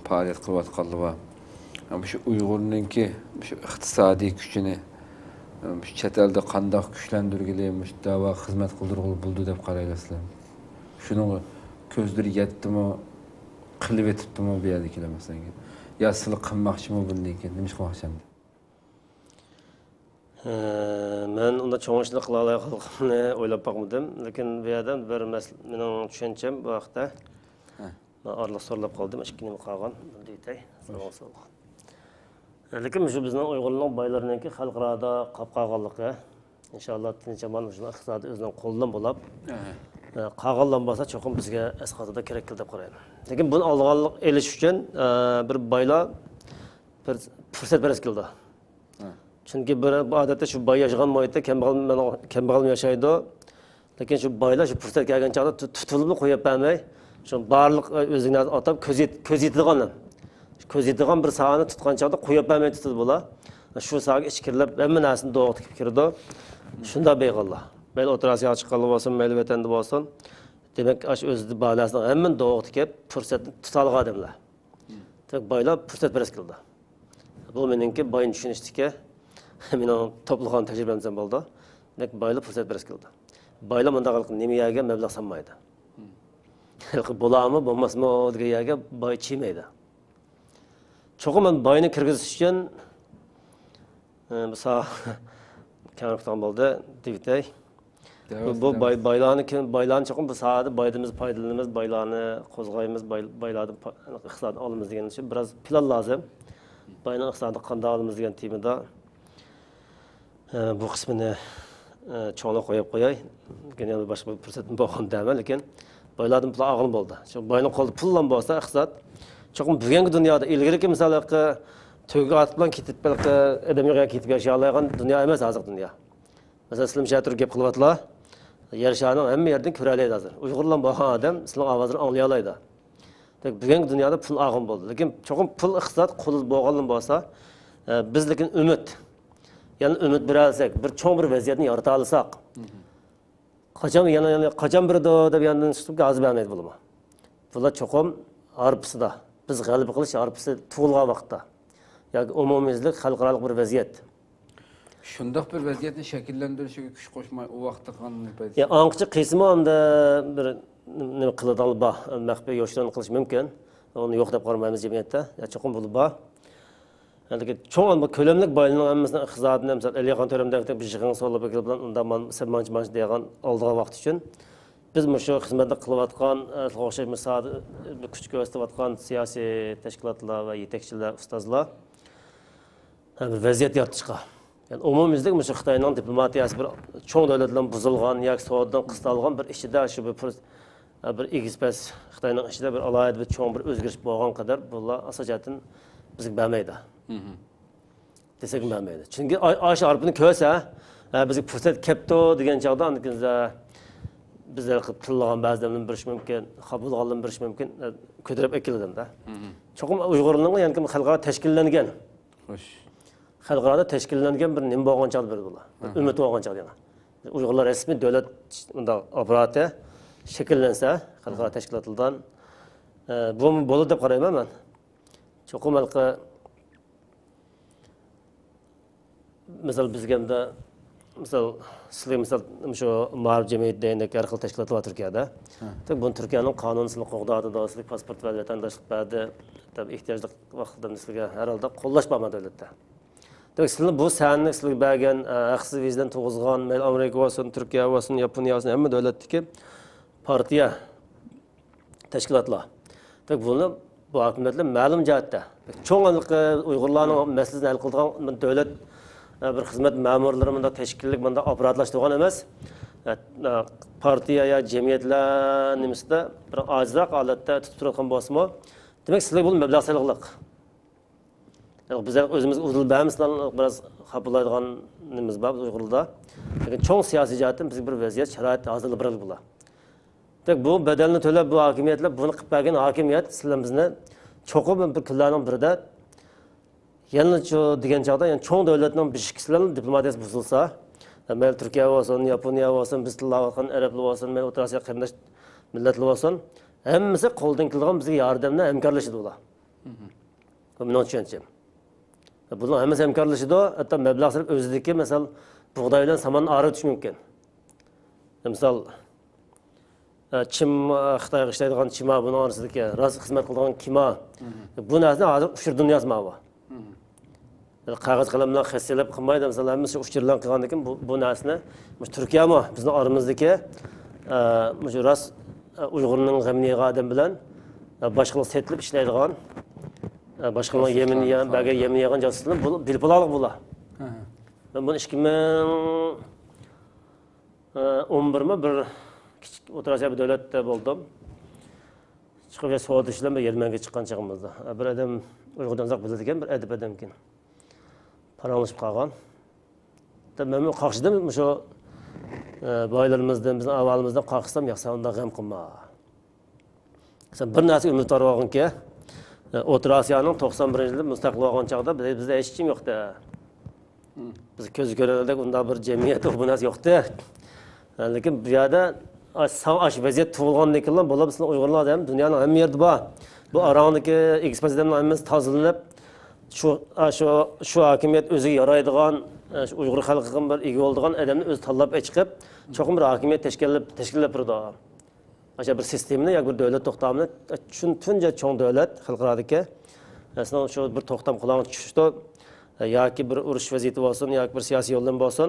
faaliyet qilayotganlar va shu Uyg'urninki shu iqtisodiy kuchini shu chet elda qanday kuchlantirgilamish, da'vo xizmat qildirg'ili bo'ldi deb qaraylasizlar. Shuni ko'zlari yetdimi, qilib etibdimi bu yerda kelamasangiz. Ya sizlar qilmoqchimi bundan keyin nima qilmoqchimdi? Men unda cho'ng'ishlik qila olganligimni o'ylab boqmadim, lekin bu yerdan bir mening tushuncham bu vaqtda aralıq so'rlab qoldim, ishkini qolgan deytay. Lekin shu bizning Uyg'urlar boylariningki xalqaro qolib qolganligi, inshaalloh tinch amal shuni iqtisodiy o'zining qo'ldan bo'lib, qolganlar bo'lsa cho'qim bizga asqatida kerak deb qarayman. Lekin buni olganlik elish uchun bir boylar bir fursat berish keldi. Chunki bu odatda shu boy yashagan muhitda kambag'al yashaydi. Lekin shu boylar shu fursat kelgan chog'da tutilib qo'yib bermay, shu barliq o'zini atab ko'z yetadigan bir sahani tutgan chog'da qo'yib bermay tutadi bular. Shu sahaga ichkirilib hamma narsani do'qitib kirdi. Shunda beyg'allah. Mayli o'tirasiga chiqqanlar bo'lsin, mayli vatanda bo'lsin. Demak, o'zini balasini hamma do'qitib fursatni tuta olgan odamlar. Demak, boylar fursat beres keldi. Bu meningki boyni tushunishga mening to'plagan tajribamdan bo'ldi. Demak, boylar fursat beres keldi. Boylar bunday nima yerga mablag' solmaydi. Bularmi, bo'lmasmi degan yerga boy chimaydi. Cho'qim men boyni kirgizish uchun misol kamroqdan bo'ldi, deytay. Bu boylarni cho'qim bu sohada boydimiz foydalanamiz, boylarni qo'zg'aymiz, boylarni iqtisodni olamiz degan uchun biroz plan lozim. Boyni iqtisodni qanday olamiz degan temada bu qismini cho'ngga qo'yib qo'yay. Yana boshqa bir fursatım bo'lganda, lekin boylardan pul og'in bo'ldi. Shu boyning qo'lida pullan bo'lsa iqtisod cho'qim bugungi dunyoda ilgiriki misolga to'yga otib bilan ketib odamga ketib yashay oladigan dunyo emas hozir dunyo. Masalan, Islam shatir gap qilyaptilar. Yer sharini hamma yerdan ko'ra oladi hozir. Uyg'urlar bo'lgan odam Islom ovozini anglay oladi. Demak, bugungi dunyoda pul og'in bo'ldi. Lekin cho'qim pul iqtisod qo'lida bo'lgan bo'lsa, biz lekin umid, ya'ni umid beralsak, bir cho'ng bir vaziyatni yarata olsak, qachon birdo deb yandan chiqib g'azib bermaydi bo'lma. Bular cho'qim arpsida, biz g'alaba qilish arpsi tug'ilgan vaqtda yoki umumiylik xalqaro bir vaziyat. Shundoq bir vaziyatni shakllantirishga kuch qo'shmay u vaqtda qanday payt? Ya anqchi qismida bir nima qiladi bor, maxfiy yoshdan qilish mumkin. Uni yo'q deb qaramaymiz jamiyatda. Ya cho'qim bo'lib bor. Lekin cho'ng ko'lamlik boylarning hammasining iqtisodini misol Alixon To'ramdagi bir yig'in so'lab bilan unda manch degan oldigan vaqt uchun biz shu xizmatni qilayotgan, o'xshash misol kuch ko'rsatayotgan siyosiy tashkilotlar va yetakchilar, ustozlar bir vaziyat yaratishga. Yani umumiylik shu Xitoyning diplomatiyasi bir cho'ng davlatlardan buzilgan yoki savdodan qistalgan bir ishida shu bir bir egizpas Xitoyning ichida bir alohida bir cho'ng bir o'zgarish bo'lgan qadar bular asosan bizga bermaydi. Desak bermaydi. Chunki osh arpini ko'rsa, bizga fursat kelibdi degan chog'da bizlar tillagan ba'zidan birish mumkin, qabul qilgan birish mumkin, ko'tarib ekilganda. Cho'qim Uyg'urlarning yani xalqaro tashkillangan. Xo'sh. Xalqaro tashkillangan bir nima bo'lgan chog'da bir bular. Umid bo'lgan chog'da. Uyg'urlar rasmiy davlat apparati shakllansa, xalqaro tashkilotlardan bu bo'ladi deb qarayman men. Cho'qim halqa misal bizga misal sizlar misal shu ma'rif jamiyat deyinek har xil tashkilotlar bor Turkiyada. Buni Turkiyaning qonunchilik qo'g'dodida sizlar pasport va vatandoshlik berdi. Tabii ehtiyojli vaqtda sizlarga har holda qo'llash bo'lmadi davlatda. Demak sizlar bu sanni sizlarga bergan haqsiz vizadan tug'izgan Amerika bo'lsin, Turkiya bo'lsin, Yaponiya bo'lsin hamma davlatdagi partiya tashkilotlar. Demak buni bu hokimiyatlar ma'lum jihatda cho'ng'anliqi Uyg'urlarning masalasini hal qiladigan davlat bir xizmat ma'murlari tashkillik bunda apparatlaştırgan emas. Partiya ya cemiyetler nimisida bir ojizroq holatda tutib turadigan bo'lsa-mu, demak sizlar bu mablag' soliqliq. Bizlar o'zimiz uzilbamizdan biraz xapalaydigan nimiz bor Uyg'urlarda. Lekin cho'ng siyosiy jihatdan bizga bir vaziyat sharoit hozirlab beradi bular. Demak bu bedelni to'lab bu hokimiyatlar buni qilib bergan hokimiyat sizlar bizni cho'qib bir kunlarning birida yalnız şu degan chog'da yani cho'ng davlatning bishkisining diplomatiyasi buzilsa, mel Turkiya bo'lsin, Yaponiya bo'lsin, biz tillayotgan arablar bo'lsin, mel O'rta Osiyo qarindosh millatlar bo'lsin, hammasi qo'ldan kelgan bizga yordamda hamkorlashadi ular. Bu men tushunchim. Bular hammasi hamkorlashadi, hatto mablag' sarf o'zidagi misol bug'doy bilan samanni aritish mumkin. Misol Çim Xitoyga ishlaydigan Chima buni orasidagi rost xizmat qilgan Kima. Bu narsani hozir ushur dunyosi ma'lum. Qog'oz qalam bilan xasilab qilmaydi, masalan, biz uchirlan qilgandan keyin bu narsani Turkiya mo bizning oramizdagi shu rost Uyg'urning g'amni odam bilan boshqalar setlib ishlaydigan boshqalar Yemeniya, baga Yemen yig'an josuslar bu bilpolalik bular. Men buni 2011 mi bir kichik O'rta Osiyo davlatda bo'ldim. Chiqib savdo ishlar bilan Yermanga chiqqan chog'imizda. Bir odam Uyg'urdan uzoq biladigan bir adib odam ekan. Paranlaşıp qalğan. Men qarşıdan şu boylarimizdan, bizning avvalımizdan qarşısam, yo'qsa unda g'am qilma. Sen bir narsa umidvor bo'lganki, O'rta Osiyoning 91-yilda mustaqil bo'lgan chog'da bizda hech kim yo'qdi. Biz ko'z ko'rardik, unda bir jamiyat bu narsa yo'qdi. Lekin bu yerda savaş vaziyat tug'ilgandan keyin bo'lib bizning Uyg'urlar ham dunyoning hamma yerida bor. Bu arandagi ekspozitsiyalarning hammasi tozalanib şu hokimiyat o'ziga yaraydigan Uyg'ur xalqiga bir ega bo'ladigan odamni o'zi tanlab chiqib, cho'qim bir hokimiyat tashkillab turdi. Aşağı bir sistemini yoki bir davlat to'xtamini tunja cho'ng davlat xalqarodagi aslında şu bir to'xtam qilgan tushdi yoki bir urush vaziyati bo'lsin yoki bir siyosiy yo'ldan bo'lsin,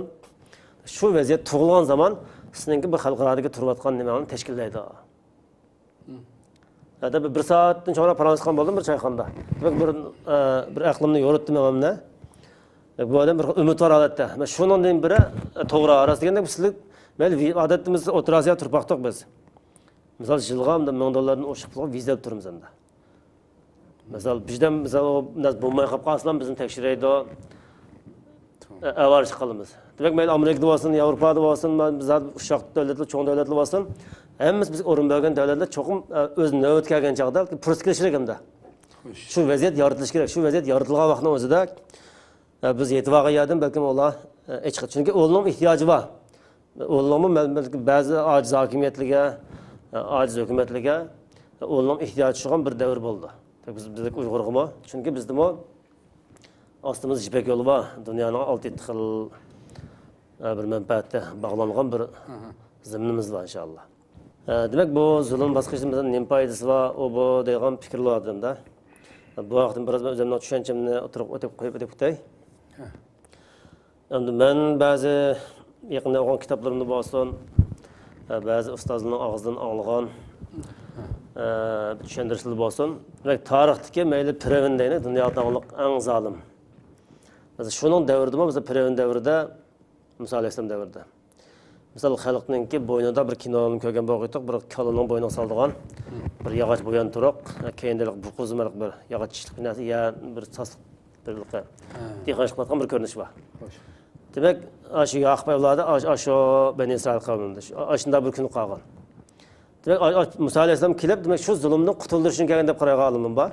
shu vaziyat tug'ilgan zaman sizningki bir xalqarodagi turayotgan nimani tashkillaydi. Hatta bir saatdan sonra Fransızdan buldum bir çayxonada. Bir aqlimni yo'ritdim menimne. Bu odam bir umid var odatda. Men shundan biri to'g'ri arası deganda sizlar men odatimiz O'rta Osiyo turpaqdiq biz. Misol yilg'amda $1000 o'shib qilib viza turimiz endi. Misol bizdan misol bo'lmay qolib qolsam bizni tekshiraydi. Avarish qilamiz. Demak men Amerikada bo'lsin, Yevropada bo'lsin, biz ushaq davlatlar, cho'ng davlatlar bo'lsin, hammamiz biz o'rin bergan davlatlar cho'qim o'z navbat kelgan chog'da purs qilish kerak endi. Shu vaziyat yaratilishi kerak. Shu vaziyat yaratilgan vaqtning o'zida biz yetib olgandan balkim ular chiqadi. Chunki o'g'lim ehtiyoji bor. O'g'limning ba'zi ojiz hokimiyatlarga, ojiz hukumatlarga o'g'lim ehtiyoji tushgan bir davr bo'ldi. Biz Uyg'urg'imi? Chunki bizdimi ostimiz ipak yo'li bor. Dunyoning 6-7 xil bir manfaatga bog'langan bir zaminimiz bor inshaalloh. Demek bu zulüm baskıcımızın ne faydası var, o bu degan fikirler adında. Bu vaktin biraz ben özümden düşüncemni oturup koyup ötüp ben bazı yakında okuyan kitaplarımda olsun, bazı ustazların ağzından ağlayan düşündürüsü olsun. Demek tarihteki meyli Pirevin deyini dünyada en zalim. Mesela şunun devirde mi? Mesela Pirevin devirde, Musa Aleyhisselam devirde. Misal xalqninki bo'ynida bir kinoni ko'rgan bo'lg'aytiq, bir kalaning bo'yniga soldigan bir yog'och bo'yan turuq, keyindilik bu qo'zimaliq bir yog'ochlik narsa, ya bir sasliq bir dehqonchilik qilgan bir ko'rinish bor. Demak, shu Yaqub avlodi shu Bani Isroil qavmida shunda bir kun qolgan. Demak, Musa alayhisalom kelib, demak shu zulmdan qutulish uchun kelgan deb qaragan olimim bor.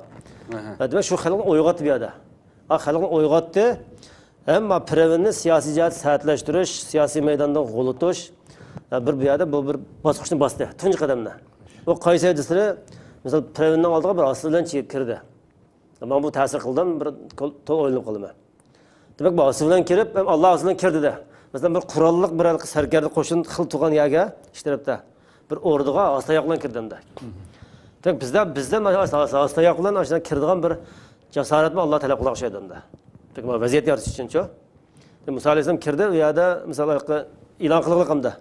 Demak, shu xalqni uyg'otdi bu yerda. Xalqni uyg'otdi. Ama Prevenni siyasi cihat saatleştiriş, siyasi meydandan g'ulutish bir yerda bu bir bosqichni bosdi. Tunji qadamda. O qaysi edisini, misol Prevenning oldiga bir aslidan kirdi. Men bu ta'sir qildim, bir to'g'ri o'ylab qolaman. Demak, bu aslidan kirib, ham Alloh aslidan kirdi-da. Masalan, bir qurolliq bir sarkarda qo'shin xil tugan yerga, ishtiribda bir o'rdiga ostoyoqlan kirdim-da. Demak, bizda ostoyoqlan ashuna kirdigan bir jasoratni Alloh talab qilgan o'xshaydi-da. Peki vaziyet yaratish uchun-chi. Musa alayhisalom kirdi, u yerda misol e'lon qilganligimda.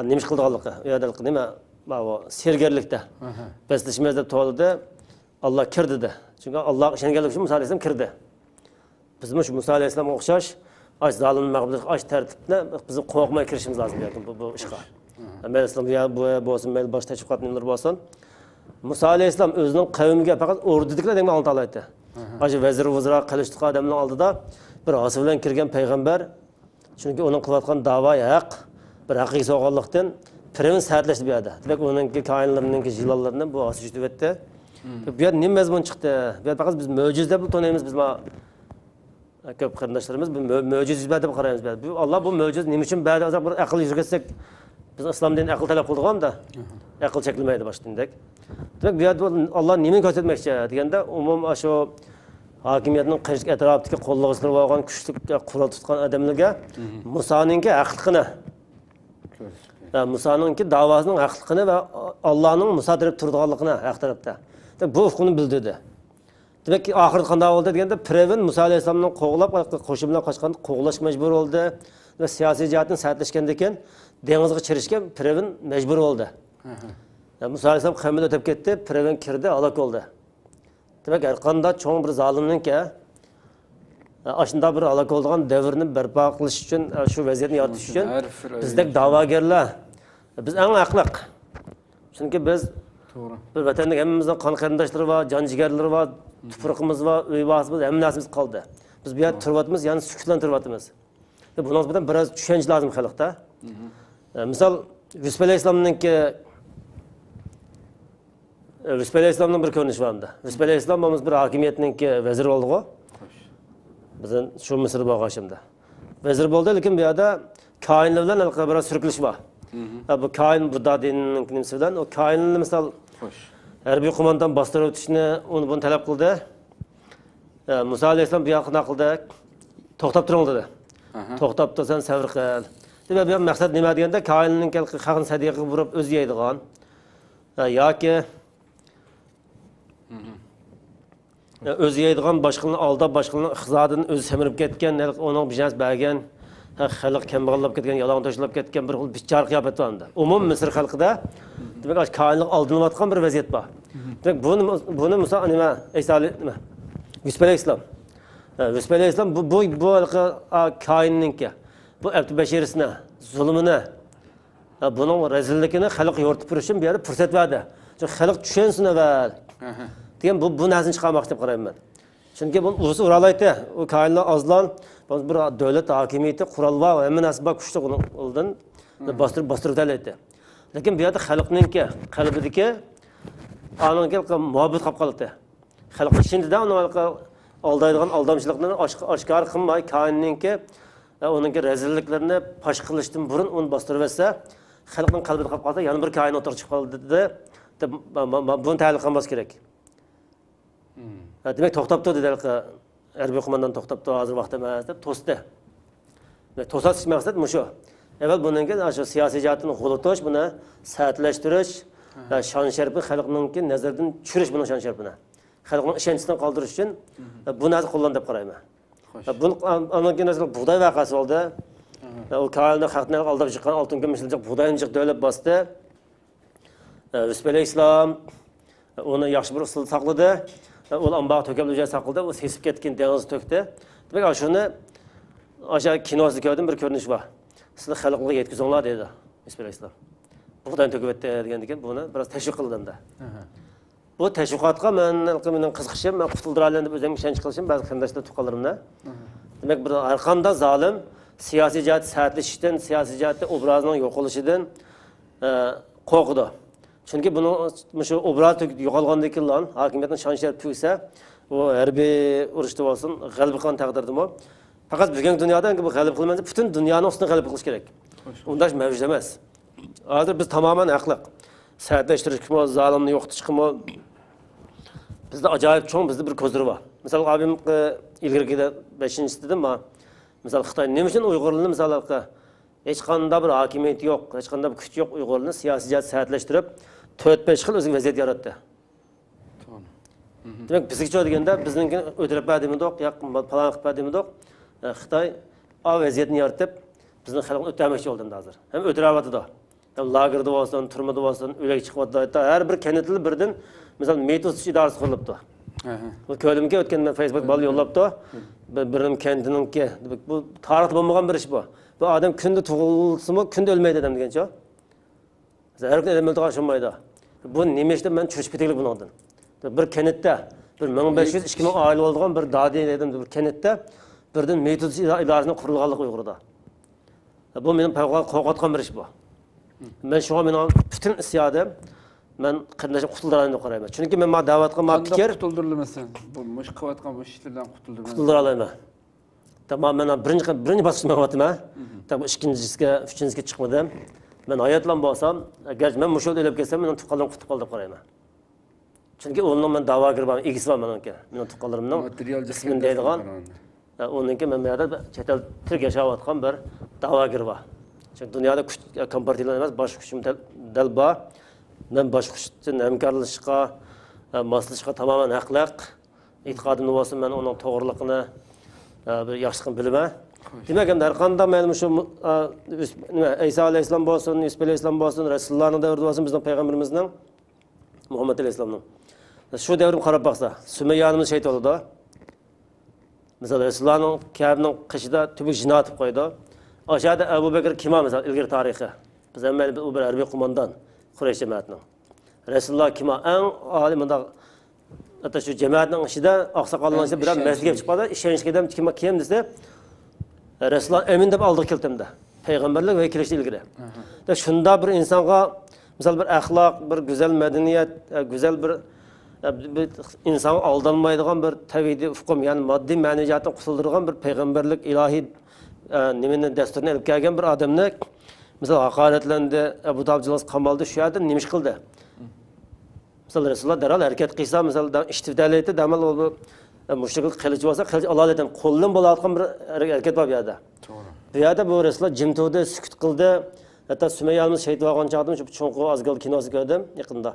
Nima ish qilganligi, u yerda nima, bu sergarlikda. Beslashimiz deb to'ldi. Alloh kirdi-da. Chunki Alloh ishonganlik uchun Musa alayhisalom kirdi. Biz shu Musa alayhisalomga o'xshash zolim mag'lubiyat, tartibni biz qo'rqmay kirishimiz lozim bu ishga. Mayli ya bu bo'lsin, mayli boshqa tashviqotlar bo'lsin. Musa alayhisalom o'zining qavmiga faqat o'rdidilar degan ma'lumot oldi. Aşı vezir vuzra qilishliq odamning oldida bir osi bilan kirgan payg'ambar, chunki uning qilayotgan da'vo haq, bir haqiqiy so'g'onlikdan Firavun sa'atlashdi bu yerda. Demak, uningki koinlarninki jilollarini bu osi yutib o'tdi. Bu yerda nima mazmun chiqdi? Bu yerda faqat biz mo'jiza deb to'naymiz, biz ko'p qarindoshlarimiz bu mo'jiza deb qaraymiz. Bu Alloh bu mo'jiza nima uchun ba'zi bir aql yurgizsak, biz islom dinini aql talab qilganda, aql chekilmaydi boshlandak. Demak, bu yerda Alloh nimani ko'rsatmoqchi deganda, umum shu hokimiyatning qishki atrofidagi qo'llag'isini olgan kuchli qurol tutgan odamlarga Musoninki haqliqini, Musoninki davosining haqliqini va Allohning Muso taraf turganligini haq tarafda. Bu hukmni bildirdi. Demak, oxirida qanday bo'ldi deganda, Firavun Muso alayhisalomning qo'g'lab qo'shin bilan qochgan qo'g'lash majbur bo'ldi va siyosiy jihatdan sa'atlashgandan keyin dengizga chirishga Firavun majbur bo'ldi. Muso alayhisalom qavmini o'tib ketdi, Firavun kirdi, halok bo'ldi. Demek her qanday çoğun bir zalimninki aşında bir halak olduğun devirni berpa qilish uchun, şu vaziyatni yaratish uchun bizdek da'vogarlar, biz eng haqliq. Chunki biz bir vatandagi hammamizning qon qarindoshlari va jon jigarlari va tuproqimiz va uy vasimiz hamma narsamiz qoldi. Biz bu yerda turyapmiz, ya'ni sukutlantiryapmiz. Bundan bilan biraz tushunch lozim xalqda. Misol Yusuf alayhisalomninki Yusuf alayhisalomning bir ko'rinishi bor unda. Yusuf alayhisalom biz bir hokimiyatninki vezir bo'ldi-ku. Bizning shu Misr bo'lganimda. Vezir bo'ldi, lekin bu yerda koinlar bilan biroz surkilish bor. Bu koin bu dinning nimasi bilan, o koinni misol harbiy qo'mondan bostirib o'tishni uni talab qildi. Musa alayhisalom bu yoqqa qildi. To'xtab turing dedi. To'xtab tursan sabr qil. Demak, bu maqsad nima deganda, koinning haqini sadiqaga burib o'zi yeydigan yoki o'zi yeydigan boshqalarni aldab, boshqalarni iqtisodini o'zi semirib ketgan, uning bijans bergan, xalq kambag'allab ketgan, yalon tashlab ketgan bir xil bichar qiyofat bor unda. Umum Misr xalqida demak, koinlik oldinlayotgan bir vaziyat bor. Demak, buni Musa nima, Isa nima? Yusuf alayhisalom. Yusuf alayhisalom bu koinninki, bu abdu bashirisini, zulmini, buning rezilligini xalq yo'rtib turishim bu yerda fursat berdi. Chunki xalq tushunsin avval. Degan bu narsani chiqarmoqchi deb qarayman. Chunki bu o'zi uralaydi. U koinlar azlan, bir davlat hokimiyati qurol va hamma narsa bor kuchli o'ldan bostirib talaydi. Lekin bu yerda xalqninki qalbidagi anonga muhabbet qilib qoldi. Xalq ishida uni aldaydigan aldamchilikni oshkor qilmay koinninki onunki rezilliklerini pash qilishdan burun uni bostirib etsa, xalqning qalbida qolib qolsa, yana bir koin o'tirib chiqib qoldi deb buni tahlil qilmas kerak. Demek to'xtab turdi dedi, harbiy qo'mondan to'xtab turdi, hozir vaqt emas deb to'sdi. To'satish maqsad shu. Evvel bununki shu siyosiy jihatdan g'ulutish, buni sa'atlashtirish, shon sharafini xalqninki nazardan tushirish, buni shon sharafini. Xalqning ishonchidan qoldirish uchun bu narsa qo'llan deb qarayman. Buni amalga nazar bug'doy voqeasi bo'ldi. O koinni xalqni aldab chiqqan oltin kumushliq bug'doyni davlat bosdi. Yusuf alayhisalom uni yaxshi bir usul saqladi. O ambar to'kab joy saqladi, u sesib ketgan dengiz to'kdi. Demak, shuni o'sha kinosida ko'rdim, bir ko'rinish bor. sizlar xalqqa yetkazinglar dedi Yusuf alayhissalom. Buğdan töküp etdi degenden keyin buni biroz tashviq qildim-da. Bu tashviqotga mening qiziqishim, men qutuldiraman deb o'zim ishonch qilishim ba'zi qarindoshlar tuqqanlarimda. Demak, bir har qanday zolim siyosiy jihatda sa'atlashishdan, siyosiy jihatda obrazining yo'qolishidan qo'rqdi. Chunki buni shu obraz yo'qolgandan keyin hokimiyatning shon sharaf tugsa, u harbiy urushda bo'lsin, g'alaba qilgan taqdirdami? Faqat bugungi dunyoda bu g'alaba qilmasa, butun dunyoning ustida g'alaba qilish kerak. Undash mavjud emas. Hozir biz tamoman haqliq. Sa'atlashtirishmi, zolimni yo'qotishmi? Bizda ajoyib cho'ng bizda bir ko'zdir bor. Misol abim ilgirgida 5-chi dedim ma. Misol Xitoy nima uchun Uyg'urlarni misolga hech qanday bir hokimiyat yo'q, hech qanday bir kuch yo'q Uyg'urlarni siyosiy jihat sa'atlashtirib 4-5 xil o'ziga vaziyat yaratdi. Demak, bizga deganda bizningki o'tirib badimidoq, yaqin falan qilib badimidoq Xitoy o vaziyatni yaratib bizni xalqni o'tmoqchi bo'ldi hozir. Ham o'tiryapti. Lagerda bo'lsin, turmada bo'lsin, o'lak chiqyapti. Har bir kanatli birdan misol metos idorasi qurilibdi. Bu ko'limga o'tgan men Facebook bal yo'llabdi. Birim kendininki bu tarixda bo'lmagan bir ish bu. Bu odam kunda tug'ilsimi, kunda o'lmaydi adam degancha. Har kun adam o'ltirgan shummaydi. Bu nima ishda men cho'chib ketaylik bundan. Bir kanatda bir 1500-2000 oila bo'lgan bir dodi dedim bir kanatda birdan metos idorasini qurilganligi Uyg'urda. Bu mening qo'rqotgan bir ish bu. Men shunga mening bütün istiyodim men qanday qutuldirayman deb qarayman. Chunki men ma da'vatga ma fikr qutuldirilmasan, bu mush qilayotgan bu ishlardan qutuldira olaman. Tamam, men birinchi bosqichga o'tdim. Tabii ikkinchisiga, uchinchisiga chiqmadim. Men hayotlan bo'lsam, agar men mushul o'lib ketsam, men tuqqanlarni qutib qoldi deb qarayman. Chunki o'rniga men da'vogar bo'lman, egisi bor meniki. Mening tuqqanlarimning material ismini deydigan. O'ninki men bu yerda chet el tilga yashayotgan bir da'vogar bor. Çünkü dünyada kompartiyalar emas, boshqa kuchim dal bor. Men boshqa kuchdan hamkorlashishga, moslashishga tamoman haqliq. E'tiqodim bo'lsa, men uning to'g'riligini bir yaxshi bilaman. Demak, har qanday men shu Isa alayhissalom bo'lsin, Yusuf alayhissalom bo'lsin, Rasulullohning davrida bo'lsin, bizning payg'ambarimizning Muhammad alayhissalomning. Shu davrni qarab baqsa, Sumayyonimiz shahid bo'ldi. Mesela Resulullah'ның Kabe'nin qishida tübük jinoat qilib qo'ydi. Aşağıda Ebu Bekir kima mesela ilgili tarihi. Biz hemen bu bir harbiy kumandan Quraysh cemaatinin. Resulullah kima en aliminde hatta şu cemaatinin içinde aksakalının içinde biraz mesleğe çıkmadı. İşenişkeden kim dese Resulullah emin de aldık kiltimde. Peygamberlik ve kilişle ilgili. De şunda bir insana misal bir ahlak, bir güzel medeniyet, güzel bir insan aldanmaydigan bir tevhidi ufkum yani maddi maneviyatdan qutuldurgan bir peygamberlik ilahi nimenin desturuna elip kelgen bir adamni misal haqoratlendi, Abu Talib qamaldi, şu yerda nima ish qildi? Misal Rasululloh daral harakat qilsa, misal ishtifdalaydi, damal bu mushriklik qilichi bo'lsa, qilich oladigan qo'ldan bo'layotgan bir harakat bor bu yerda. To'g'ri. Bu yerda bu Rasululloh jimtodi, sukut qildi. Hatta Sumayyamiz shahid bo'lgan chog'da shu cho'nqi azgal kinosi ko'rdim yaqinda.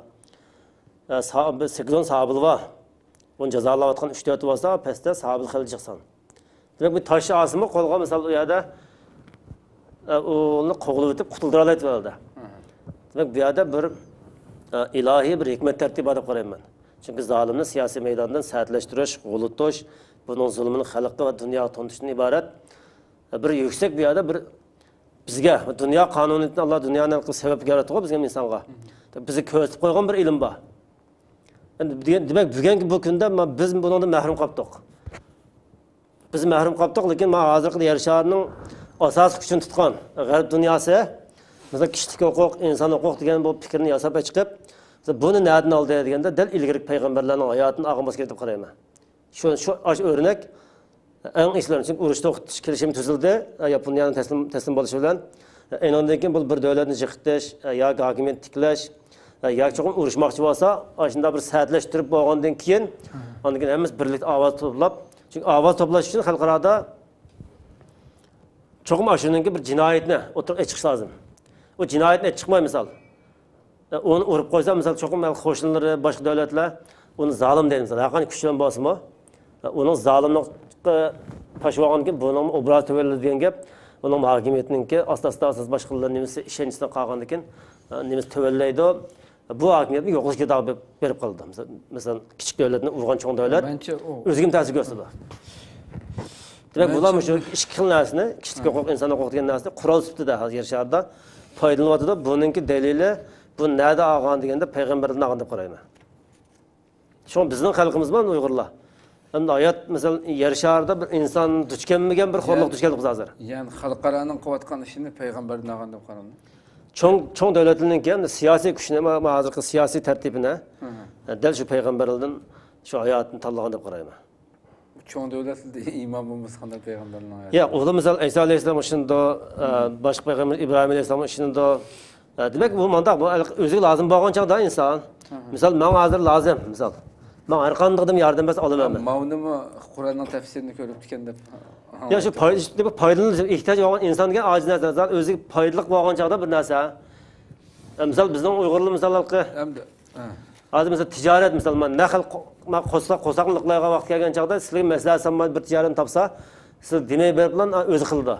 Sahabe 8-10 sahabe var. Onun cezalanatkan 3-4 varsa peste sahabe xil çıksan. Demek bu taşı asımı kolga misal o yerde onu qoğulup etip qutuldiralaydı böyle. Demek bu yerde bir ilahi bir hikmet tertibatı qarayım ben. Çünkü zalimni siyasi meydandan sərtləştiriş, qoğulutduş, bunun zulmünün xalqqa ve dünya tonuşundan ibaret bir yüksek bir yerde bir bizge dünya kanuniyetini Allah dünyanın sebep yaratıyor bizge insanğa. Bizi kötü koygan bir ilim var. Demek bugungi bu kunda biz bundan mahrum qoldik. Biz mahrum qoldik, lekin hozirgi yer sharining asosiy kuchini tutgan g'arb dunyosi, mesela kishilik huquq, inson huquq degan bu fikrni yasab chiqib, buni nereden oldi deganda dal ilgari payg'ambarlarning hayotini og'mas deb qarayman. Shu o'rnak eng islomiy çünkü urushda o'qitish kelishimi tuzildi, Yaponiyaning taslim bo'lishi bilan. Endan keyin bu bir davlatni yiqitish yoki hokimiyat tiklash yoki cho'qim urushmoqchi bo'lsa, shunda bir sa'atlashtirib bo'lgandan keyin, ondan keyin hammamiz birlikda ovoz to'plab, chunki ovoz to'plash uchun xalqaro cho'qim ashuningki bir jinoyatni o'tirib chiqish lozim. O jinoyatni chiqmay misol. Onu urib qo'ysa, misol cho'qim qo'shnilari, boshqa davlatlar uni zolim deydi misol. Haqani kuchlan bo'lsa-mu, uning zolimlik tashib keyin buning obraz tuvalladi degan gap, uning hokimiyatiningki asosda boshqalar nimasi ishonchdan qolgandan keyin nimasi tuvallaydi. Bu hokimiyatni yo'qlashga da'vo berib qoldi. Masalan, kichik davlatni urgan cho'ng davlat o'ziga ta'sir ko'rsatdi. Demek bular şu ikki xil narsani, kishilik huquq, inson huquq degan narsani qurol sifatida hozir yer sharida foydalanyapti. Buningki dalili bu nerda olgan deganda payg'ambardan olgan deb qarayman. Şu bizning xalqimiz bilan Uyg'urlar. Endi hayot misol yer sharida bir inson duch kelmagan bir xo'rliq duch keldi hozir. Yani xalqaraning qilayotgan ishini payg'ambardan olgan deb qarayman. Çoğ devletlerinin kendi siyasi güçüne ama hazırki siyasi tertibine del şu peygamberlerden şu hayatını tanıyan deb qarayman. Çoğ devletli imam olmasa qanday payg'ambarning hayoti. Ya o da misal İsa aleyhisselam işinde başka peygamber İbrahim aleyhisselam işinde demek bu mandak bu özü lazım bo'lgan chaqda inson. Misal men hozir lazım misal. Men har qanday yardım bas olaman. Mavnimi Qur'onning tafsirini ko'rib ekan deb. Ya şu foydalanib ehtiyoj bo'lgan insonga ojiz narsa, o'zi foydali bo'lgan chaqda bir narsa. Misal bizning Uyg'urlar misallarga Endi hozir misal tijorat misal men naql qo'saqliqlarga vaqt kelgan chaqda sizlarga maslahat sanman bir tijoratni topsa, siz demay berib bilan o'zi qildi.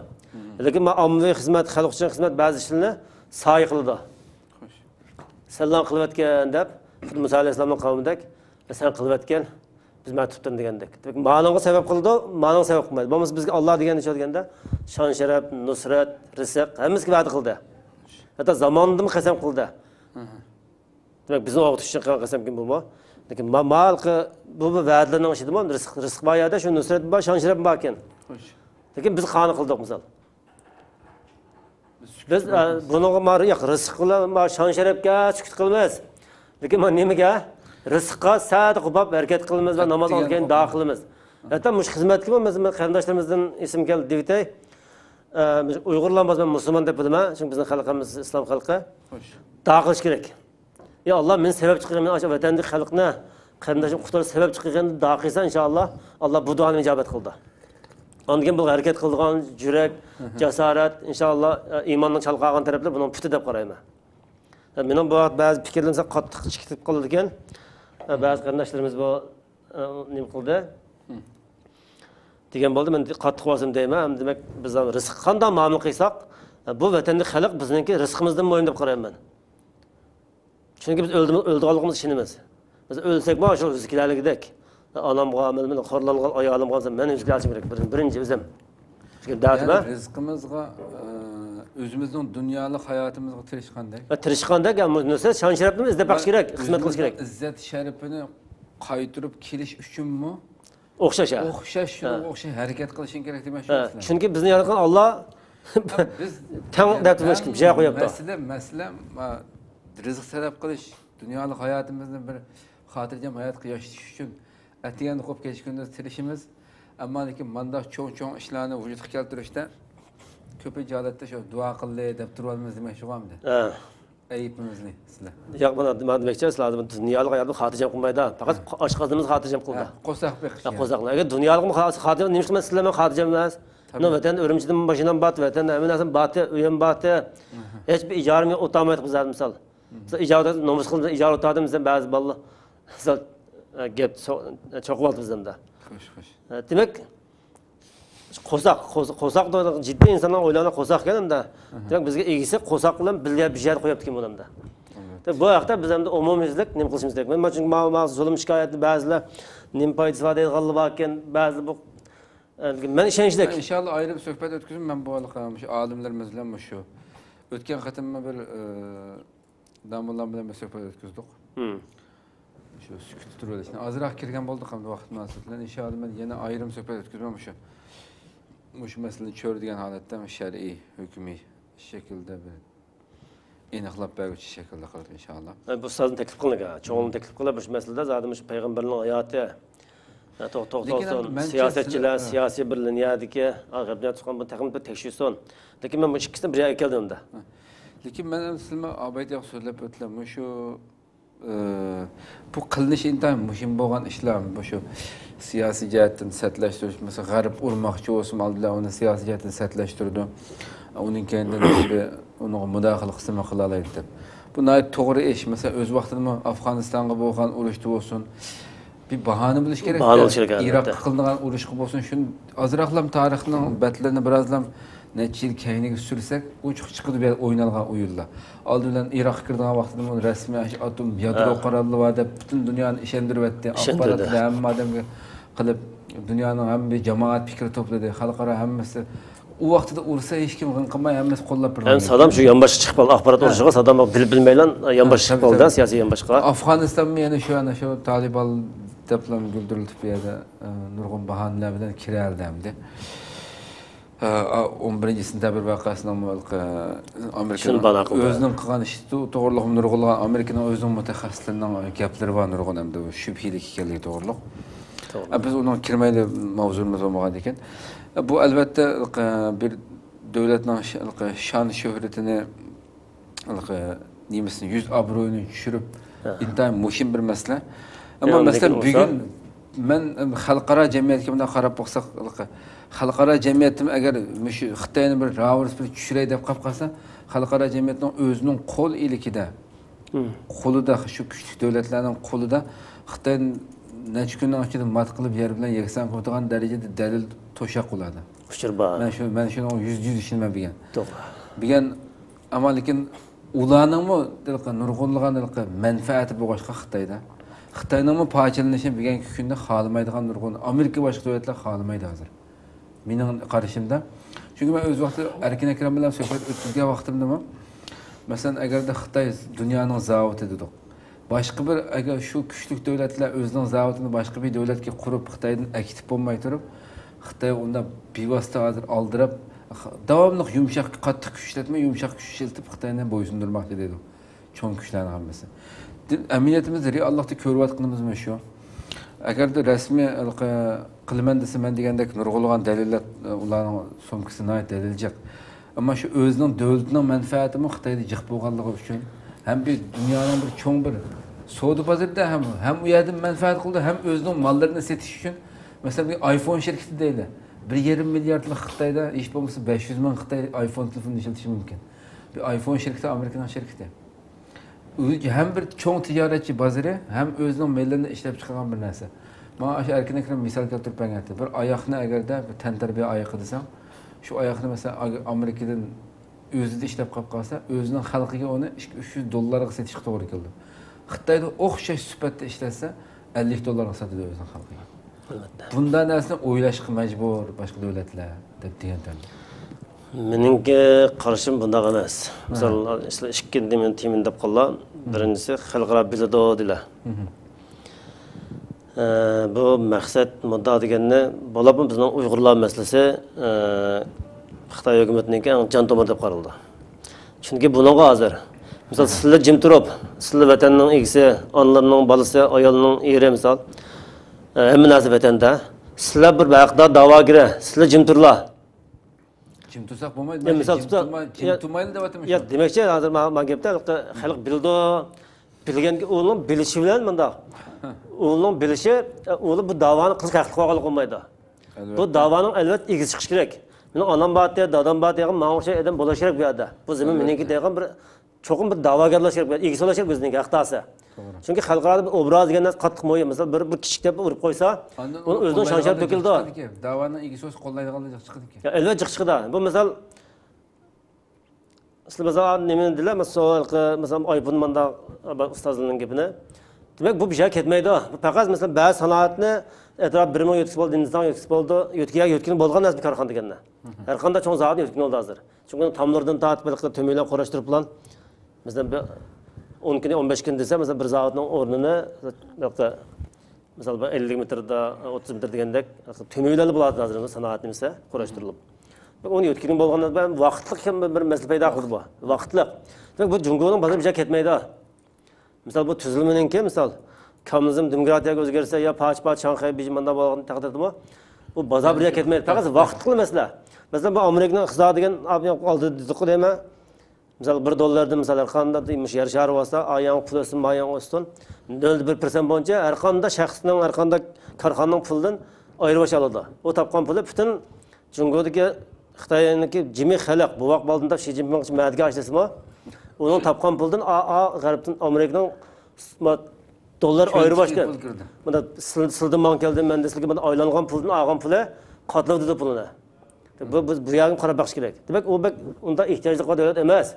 Lekin men ommaviy xizmat, xalq uchun xizmat ba'zi ishlarni soy qildi. Xo'sh. Salom qilayotgan deb Musa alayhissalomning qavmidak sen qilayotgan biz men tutdim degandek. Demak, ma'noga sabab qildi, ma'noga sabab qilmadi. Bo'lmasa bizga Alloh degan ish deganda shon sharaf, nusrat, rizq hammasiga va'da qildi. Hatto zamonida qasam qildi. Demek bizim o'qitish uchun qilgan qasam kim bu? Lekin malqi bu va'dalarning ichida rizq bor yerda shu nusrat bor, shon sharaf bor ekan. Xo'sh. Lekin biz qani qildik misol. Biz bunga mari yo'q, rizq bilan shon sharafga sukut qilmaymiz. Lekin men nimaga? Rizqqa sad qilib harakat qilamiz va namoz olgan duo qilamiz. Hatto mush xizmatga biz qarindoshlarimizdan ism keldi deytay. Uyg'urlar biz musulmon deb bilaman, chunki bizning xalqimiz islom xalqi. Xo'sh. Duo qilish kerak. Ya Allah men sebep çıkırım, men vatandagi xalqni qarindoshim qutqarish sabab chiqargan duo qilsa inshaalloh Allah bu duoni ijobat qildi. Ondan bu harakat qilgan yurak, jasorat inshaalloh iymonning chalqagan taraflar buning puti deb qarayman. Mening bu ba'zi fikrlarimga qattiq chiqib qoldi ekan. Ba'zi qarindoshlarimiz bu nim qildi. Degan bo'ldi, men qattiq bo'lsin deyman. Demak, biz rizq qanday muomala qilsak, bu vatandagi xalq bizningki rizqimizdan mo'yin deb qarayman. Çünkü biz öldüğümüz işimiz. Biz ölsek mi şu rızkilerlikdek. Anam muamele, xorlangan ayolım qalsa men rızkilashim kerak. Birinci özüm. Çünkü dağıtma. Yani rizqimizga özümüzün dunyolik hayotimizga tirishqandak. Tirishqandak, nusrat shon sharafni izlab baqish kerak, xizmat qilish kerak. İzzat sharafini qaytirib kelish uchunmi? O'xshash. O'xshash harakat qilishing kerak demak shu. Chunki bizni yaratgan Alloh biz tang deb turishkim, joy qo'yapti. Masala rizq sarf qilish, dunyolik hayotimizni bir xotirjam hayotga yashash uchun atigan qo'yib kelish kunda tirishimiz, ammo lekin mandaq cho'ng ishlarni vujudga keltirishda ko'p joylarda shu duo qildi deb turibmiz demak shuqamdi. Ayibimizni sizlar. Yo'q, mana demoqchi sizlar dunyolik hayotni xotirjam qilmaydi. Faqat oshqozonimizni xotirjam qildi. Qo'saq beqish. Qo'saqlar. Agar dunyolik xotirjam nima qilmas sizlar men xotirjam emas. No vatan Ürümchidan başından bat vatan eminasin batı uyum batı. Hiçbir ijarım yok otamaydı bizler misal. İcaret namus kılınca icaret otadım bizden bazı ballı. Misal gep çok oldu bizden de. Xo'sh. Demek qo'saq da ciddi insanlar o'ylana qo'saq ekan da. Demek bizga egisi qo'saq bilan birga bir yer qo'yapti kim odamda. Bu haqda biz ham umumiylik nima qilishimiz kerak. Men chunki ma'lum zulm shikoyatni ba'zilar nim foydasi var deydiganlar bor ekan, ba'zi bu men ishonchlik. İnşallah ayrı bir sohbet ötküzüm ben bu halka şu alimlerimiz bilan şu. Ötken xatimma bir damlalar bilan bir sohbet ötküzdük. Şu sükut turuldu. Şimdi azraq kirgan boldik ham vaqt münasabatiyle. İnşallah ben yine ayrım sohbet ötküzmem şu. Muş meseleni çör degan holatda şer'i, hükmi şekilde bir aniqlab beruvchi shaklda qiladi inshaalloh. Bu so'zni taklif qildik. Cho'g'ni taklif qilib bu masalada zadim shu payg'ambarning hayoti to'xtalsin, siyosatchilar siyosiy bir liniyadagi ag'abdan chiqqan bu taxmin bir tekshirsin. Lekin men bu ikkisini bir yerga keldim-da. Lekin men sizlarga obaydiq so'zlab o'tdim. Shu bu qilinish intayin muhim bo'lgan ishlar, bu shu siyosiy jihatdan satlashtirish, masalan, g'arb urmoqchi bo'lsa, aldilar uni siyosiy jihatdan satlashtirdi. Uning kendidan bir uni mudohala qila oladi deb. Bu to'g'ri ish. Masalan, o'z vaqtida Afg'onistonga bo'lgan urushda bo'lsin, bir bahona bo'lish kerak. Iroqqa qilingan urushga bo'lsin, shuni azroqlam tarixning batlarini birozlam necha yil keyinga sursak, uchiq chiqib o'ynalgan o'yinlar. Oldindan Iroqqa kirgan vaqtida uni rasmiy atom yadro qarorlari deb butun dunyoni ishontiryapti. Axborotda hamma odamga qilib dünyanın hem bir cemaat fikri topladı, halkara hemmesi. O vaxtda ursa hiç kim qınqımay hemmesi qollab birgan. Yani Saddam şu yanbaşı çıkıp kaldı, axbarat uruşuğa Saddam bilmeylen yanbaşı çıkıp kaldı, siyasi yanbaşıqa. Afganistan mı yani şu Taliban deplam güldürülüp bir yerde nurgun bahaneler bilen kireldi hem de. 11 sentabr vakasından Amerika'nın özünün qılğan işi doğruluğum nurgulğan Amerika'nın özünün mütəxəssislərindən gəpləri var nurgun hem de şübheli ikili doğruluq. Biz onun kirmeyli mavzumuz olmağa diken. Bu elbette bir devletin şan şöhretini nimesin yüz abroyunu düşürüp intihar muhim bir mesele. Ama mesela bugün ben halkara cemiyet kimden qarab baxsaq halkara cemiyetim eğer Xitayning bir ravrs bir düşürey deb qap qalsa halkara cemiyetning özünün qo'l ilikida qo'lida shu kuchli davlatlarning qo'lida Xitoy necha kundan ichida mat qilib yer bilan yakson qo'ydigan darajada dalil to'shaq qiladi. Ben şunu yüz işinme bilgen. Doğru. Bilgen ama lekin ulanın mı nurgulluğun menfaati bu başka Xitayda. Xitayning mı parçalanışı bilgen kükünde xalamaydigan nurgul. Amerika başka devletler xalamaydı hazır. Mening qarashimda. Çünkü ben öz vaqti Erkin Ekrem bilan söhbət o'tkazgan vaqtimda mesela eğer de Xitay dünyanın zavodi dedik. Başka bir eğer şu küçük devletler özünün zavodini başka bir devletke kurup Xitaydan aktif olmay turib Xitay onda bevosita hazır aldırıp davamlı yumuşak qattiq güçletme yumuşak güçletip Xitaydan boysundurmoqda dedi. Çoğun güçlerini hammasi. Emniyetimiz Allah'ta ko'rayotganimiz mı şu? Eğer de resmi qilman desa men degandek nurg'ulg'an dalillar ularning so'mkasini ait daliljaq. Ama şu özünün devletinin menfaatimi Xitayda jiq bo'lganligi uchun hem bir dünyanın bir çoğun bir savdo pazarida hem u yerdan menfaat qildi hem özünün mallarını setish uchun mesela bir iPhone şirketi değil. 1,5 milyardlık Xitayda hiç olmasa 500 bin Xitay iPhone telefonu işletishi mümkün. Bir iPhone şirketi Amerika'nın şirketi. Hem bir çoğun ticaretçi bazarı hem özünün mallarını işlep çıkaran bir narsa. Bana aşağı Erkin Ekrem misal keltirip ben aytdi. Bir ayaqni agar da bir tantarbiya ayağı desam, şu ayaqni mesela Amerika'dan özüde işlep qolib qolsa, özünün xalqiga onu $300 setishga to'g'ri keldi. Xitoyda o'xshash sifatda ishlatsa, $50 sotadi özünün xalqiga. Bundan narsani o'ylashga majbur boshqa davlatlar deb degan. Meningki qarashim bunday emas. Misol, ikki temin deb qolgan. Birinchisi xalqaro biladi dedilar. Bu maqsad mudda deganni bo'lib bizning Uyg'urlar masalasi Xitoy hukumatining jon tomir deb qaraldi. Chunki buningga hozir misol sizlar jim turib, sizlar vatanning egisi, onlarning balasi, ayolning eri misol hamma narsa vatanda. Sizlar bir vaqtda da'vogar, sizlar jim turlar. Jim tursak bo'lmaydi. Jim turmaydi deb aytamiz. Yo'q, demakchi hozir men gapda xalq bildi, bilganki o'g'lim bilishi bilan menda. O'g'lim bilishi, o'g'li bu davoni qiz haqli qo'yganlik olmaydi. Bu da'voning albatta egisi chiqish kerak. Mening onam bor degan, dadam bor degan, men o'sha odam bo'lish kerak bu yerda. Bu zamin meniki degan bir cho'qim bir da'vogarlash kerak, egisi bo'lish kerak bizning haqdasi. Chunki xalqaro bir obraz degan narsa qattiq mo'yi, masalan bir kichik deb urib qo'ysa, uni o'zining shonshab to'kildi. Da'voning egisi o'z qo'llaydiganlar chiqadi. Albatta chiqadi. Bu misol sizlar mesela nima dedilar? Mesela iPhone manda ustozlarning gapini. Demek bu bir şey ketmeydi. Fakat mesela bazı sanatını etraf birimin yetkisi oldu, Hindistan yetkisi oldu, yetkinin bolgan az bir karxan degende. Her kanda çoğun zaten yetkin oldu hazır. Çünkü tamlardan taat tümüyle koraştırıp lan. Mesela 10 gün 15 gün dese mesela bir zaten ornunu mesela 50 metrede 30 metre degende tümüyle buladı hazır sanatını ise koraştırılıp. Onu yetkinin bolgan ben vaktlik bir mesele payda kıldı bu. Vaktlik. Demek bu Cumhur'un bazı bir şey ketmeydi. Misal bu tüzülmeninki misal komünizm demokratiyaga o'zgarsa ya Paçpa, Şanghay, Bijmanda bo'lgan taqdirda bu bozor bir ketmaydi. Faqat vaqtli masala. Masalan bu Amerikaning iqtisodi degan oldi deyman. Misal $1 misal har qanday yer shari bo'lsa, ayang pul o'sin, mayang o'sin, 0.1% bo'yicha har qanday shaxsning, har qanday korxonaning pulidan ayirib oladi. O topgan puli butun Jumhurdagi Xitoyniki jimi xalq bu vaqt oldinda Xi Jinping madga ashlasimi? Onun tapkan puldan G'arbdan Amerikaning dollar ayrı başka. Bunda sıldım man geldi men desilge bunda aylangan puldan algan puli qatlab dedi pulini. Bu yerga qarab baqish kerak. Demak u unda ehtiyojli davlat emas.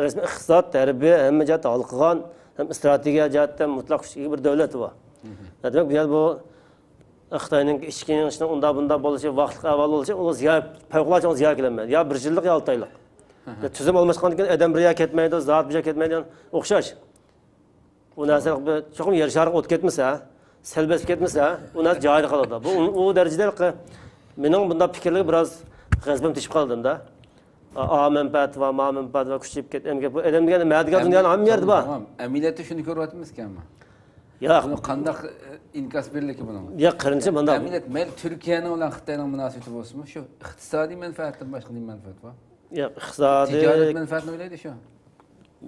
Rasmiy iqtisod, tarbiya, hamma jihat hal qilgan, ham strategiya jihatdan mutlaq bir davlat bu. Demak bu yer bu Xitoyning ichki ishning unda bunda bo'lishi, vaqtli avval bo'lishi, u ziyo favqulodda ziyo kelmaydi. Ya 1 yillik, ya 6 oylik. Tuzum olmasdan keyin adam bir yer ketmaydi, zot bir yer ketmaydi, o'xshash. Bu narsa cho'qim yer shariga o't ketmasa, selbesib ketmasa, u narsa joyida qoladi. Bu u darajada mening bunda fikrlarga biroz g'azabim tishib qoldim-da. A menfaat va ma menfaat va kuchib ketgan bu adam degan madiga dunyoning hamma yerda bor. Tamam. Amaliyotda shuni ko'ryapmizkanmi? Yo'q. Buni qanday inkas beriladi buning? Yo'q, qirinchi bunda. Amaliyot mayli Turkiyaning bilan Xitoyning munosabati bo'lsinmi, shu iqtisodiy manfaatdan boshqa nima manfaat bor? Yo'q, iqtisodiy tijorat manfaatini o'ylaydi shu.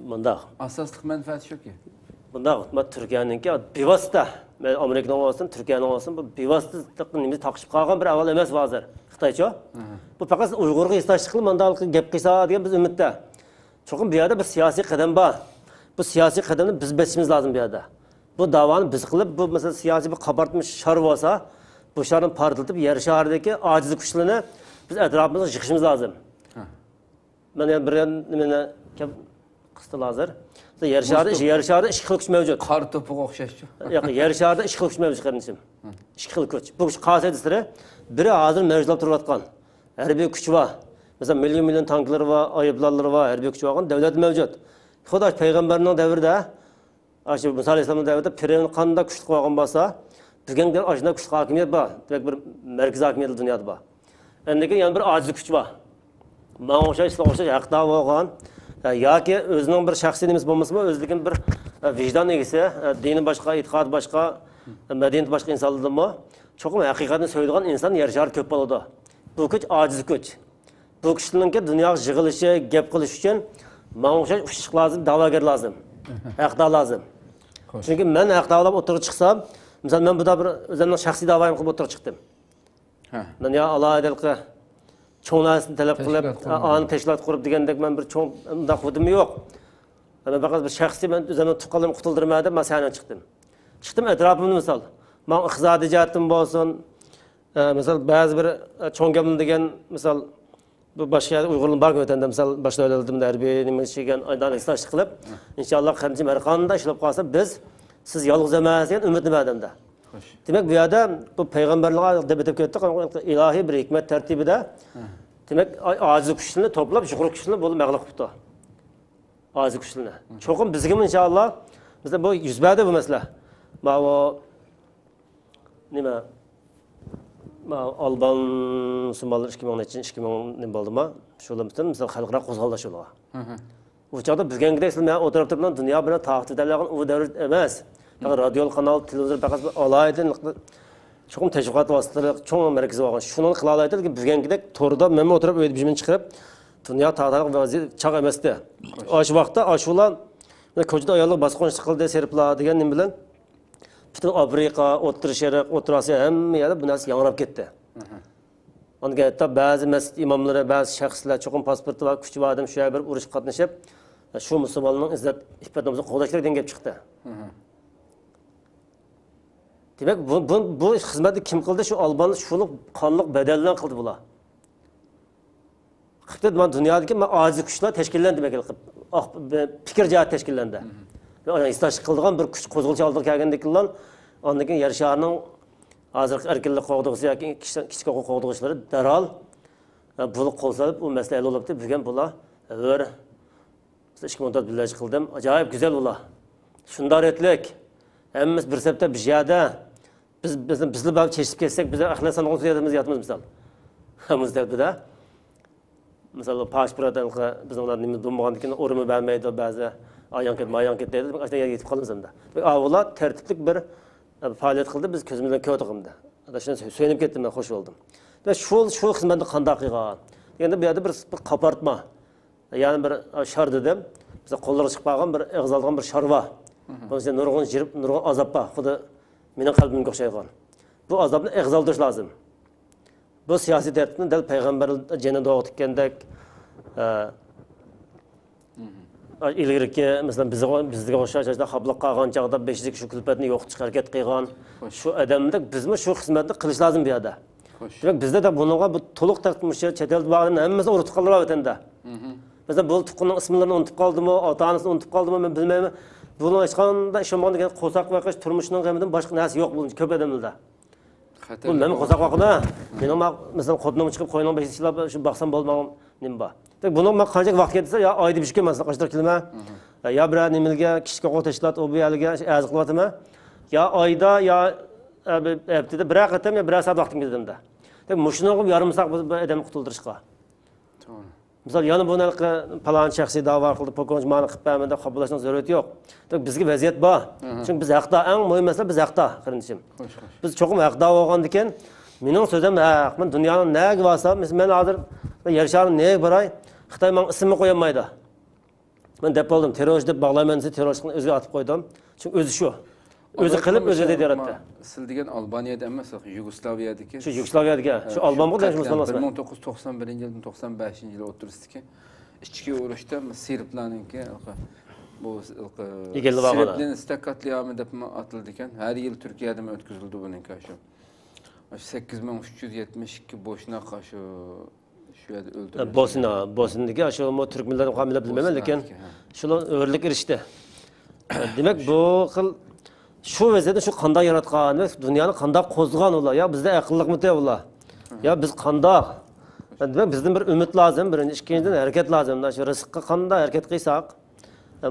Bunda. Asosli manfaat shuki. Bunda Turkiyaninki bevosita, Amerikaning olsin, Turkiyaning olsin, bu bevosita nima taqishib qolgan bir avval emas hozir. Xitoycha. Bu faqat Uyg'urga istash qilib mandalik gap qilsa degan biz umidda. Cho'qim bu yerda bir siyosiy qadam bor. Bu siyosiy qadamni biz besimiz lozim bu yerda. Bu davoni biz qilib, bu mesela siyosiy bir qabartmış şar bo'lsa, bu şarni portlatib yer shahridagi ojiz kuchlarni biz atrofimizga yig'ishimiz lozim. Men yana bir nimani qisqa hozir. Yer shahrida ikki xil kuch mavjud. Qor to'piga o'xshashchu. Yo'q, yer shahrida ikki xil kuch mavjud qarinchim. Ikki xil kuch. Bu kuch qasidisiri biri hozir mavjudlab turayotgan. Harbiy kuch bor. Mesela milyon tanklar var, ayıplarlar var, harbiy kuch var, davlat mavjud. Xudo payg'ambarning davrida Aşı Musa İslam'ın davrida Firavun qanday kuchli qo'ygan bo'lsa, bizga ashuna kuchli hokimiyat bor. Demak bir markaziy hokimiyat dunyoda bor. Endi yana bir ojiz kuch bor. Mana o'sha haqda bo'lgan yoki o'zining bir shaxsiy nimasi bo'lmasa, o'zligin bir vijdon egasi, dini boshqa, e'tiqodi boshqa, madaniyati boshqa insonlarmi, cho'qim haqiqatni so'yadigan inson yer shari ko'p bo'ladi. Bu kuch ojiz kuch. Bu kuchlarning dunyoga yig'ilishi, gap qilish uchun mana o'sha uchish lozim, da'vogar lozim. Haqda lozim. Çünkü ben haqdalab o'tirib chiqsam, mesela ben bu da bir o'zimning shaxsiy da'voyim qilib o'tirib chiqdim. Men ya alohidalqi cho'nglarni talab qilib, ani tashkilot qurib degandek men bir cho'ng unda xudim yo'q. Men faqat bir shaxsiy men o'zimni tuqqanimni qutuldirmadim, masalan chiqdim. Chiqdim atrofimni misol, men iqtisodiy jihatdan bo'lsin, misol ba'zi bir cho'ngam degan misol bu başka Uygurluğun bargı ötende misal başta öğretildim derbi nime şeygen aydan istaşlık kılıp inşallah kardeşim her kanında işlep kalsa biz siz yalnız emeğizken ümitli bir adamda. Demek bu yerde bu peygamberliğe debetip ettik ilahi bir hikmet tertibi de demek aciz kuşlarını toplayıp şukur kuşlarını bulup mağlup tuttu. Aciz kuşlarını. Çokum bizim inşallah mesela bu yüzberde bu mesele. Ma o nime Alban Müslümanlar 2010 ne oldu mu? Şulamızdan mesela halkara kozgalda şula. Bu çağda bizgen gideyiz ben o taraftan dünya bana taahhüt ederler o devlet emez. Fakat radyo kanal, televizyon fakat alaydan çoğum teşvikat vasıtaları çoğum merkezi var. Şunun kılalaydı ki bizgen gidek torda meme oturup öyle bir çıkarıp dünya taahhüt vaziyet çağ emesti. Aş vakta aşulan koçda ayarlı baskonç kıldı serpla degen ne bilen bütün Afrika, Orta Şerik, Orta Asya hem yerde bu nasıl yanarıp gitti. Onun hatta bazı mescid imamları, bazı şahıslar çoğun pasportu var, küçük adam şöyle bir uğraş katlaşıp şu Müslümanlığın izzet iffetimizi qo'llashlar dengep çıktı. Demek bu hizmeti kim kıldı? Şu Albanlı şuluk kanlık bedelden kıldı bular. Xitoy man dünyadaki aciz kuchlar teşkillendi demek. Fikir cihat teşkillendi. İstaş kıldığan bir kuch qo'zg'alchi oldiga kelgandikilar, ondan keyin yer sharining hozirgi erkinlik qo'g'dug'isi yoki kichik huquq qo'g'dug'ichlari darhol buni qo'l solib u masala hal bo'libdi. Bugun bular bir 2014 bilan qildim. Ajoyib go'zal bular. Shundoretlik. Hammamiz bir sababda bir yerda bizlar bab cheshib ketsak, biz axloqsan o'ziyatimiz yotimiz misol. Hammamiz debda. Mesela pasportdan biz onlardan nima bo'lmagandan keyin o'rimi bermaydi ba'zi ayan ket dedi. Aşağıya yerga yetib qolamiz endi. Avvalo tertiblik bir faoliyat qildi, biz ko'zimizdan ko'rdik. Adashini so'yinib ketdim, men xush bo'ldim. Ve şu xizmatni qanday qilgan? Endi bu yerda bir qapartma. Yani bir şar dedim. Mesela qo'llari chiqib qolgan bir eg'zalgan bir şar bor. Buncha nurg'un jirib, nurg'un azob bor. Xuddi mening qalbimga o'xshagan. Bu azobni eg'zaldirish lozim. Bu siyosiy tartibni dal payg'ambar janada o'tgandek ilgirki mesela bizga o'xshash xablaq qolgan chaqda 5 shu kulfatni yo'q chiqarib harakat qilgan shu odamda bizmi shu xizmatni qilish lozim bu yerda. Demak bizda da bunga bu to'liq taqtimishi chet elda borlarni hammasi unutib qoldilar vatanda. Mesela bu tuqqanning ismlarini unutib qoldimi, ota-onasini unutib qoldimi men bilmayman. Buni hech qanday ishonmagan qo'saq va turmushining g'amidan boshqa narsa yo'q bu ko'p odamlarda. Bu benim kozak vakına. Benim mesela kodunu çıkıp koyunun beşikçiler şu baksam bolmağım nim ba. Bunun ben kancak vakit yetse ya ayda bir şey mesela kaçtır kelime. Ya bir nimilge kişilik o teşkilat o bir yerge azıqlatıma. Ya ayda ya heptede bir akatem ya bir saat vaktim gidedim de. Muşunu yarım saat edem kurtulduruşqa. Doğru. Misal yani bunu falan şahsi dava qildi, pokonch mani qilib bermanda qabul qilishning zarurati yo'q. Bizga vaziyat bor. Chunki biz haqda eng muhim masala biz haqda qirinchim. Biz cho'qim haqda bo'lgandan keyin mening so'zim haq. Men dunyoning nega bo'lsa, men hozir yarasharning nega boray? Xitoy men ismini qo'yolmaydi. Men deb bo'ldim, terrorist deb bog'layman desa terroristni o'ziga atib qo'ydim. Chunki o'zi shu. O'zi qilib o'zi yaratdi. Siz degan Albaniyada emas, Yugoslaviyadagi. Shu Yugoslaviyadagi, shu Albanqa degan musulmonlar. 1991-yildan 95-yil o'tirishdagi ichki urushda serblarninki bu serblarning istakatliyomi deb atildi ekan. Har yil Turkiyada o'tkazildi buningki shu. 8372 bo'shnaqa shu yerda o'ldirildi. Bosnadagi shu turkmanlar qamilab bilmayman, lekin shular o'rlik erishdi. Demak bu xil şu vaziyatda shu qanday yaratgan, dunyoni qanday qo'zg'an ular. Ya bizda aqlliqmi ular? Ya biz qanday? Demak bizdan bir umid lozim, birinchi, ikkinchidan harakat lozim. Shu rizqqa qanday harakat qilsak,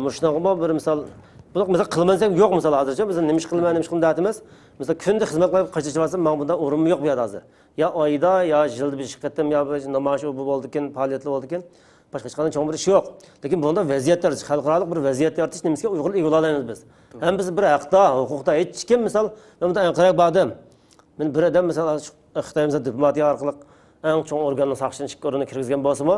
mushunaqmi bir misol, bunaqa misol qilmasak yo'q misol hozircha biz nima ish qilmaymiz deyapmiz. Misol kunda xizmat qilib qachib olsam, men bundan o'rinmi yo'q bu yerda hozir. Ya oyda, ya yilda bir shiqatim, ya bir namoyish bo'ldi ekan, faoliyatlar bo'ldi ekan. Başka çıkan çoğun bir iş yok. Lakin bunda vaziyetler, halkaralık bir vaziyet yaratish nimizga uyg'ur egolaymiz biz. Hem biz bir haqda, hukukda hech kim misal, men bundan Anqaraga bordim. Men bir adam misal Xitoyimizda diplomatiya orqali eng cho'ng organning saqchini o'rnini kirgizgan bo'lsa-mu,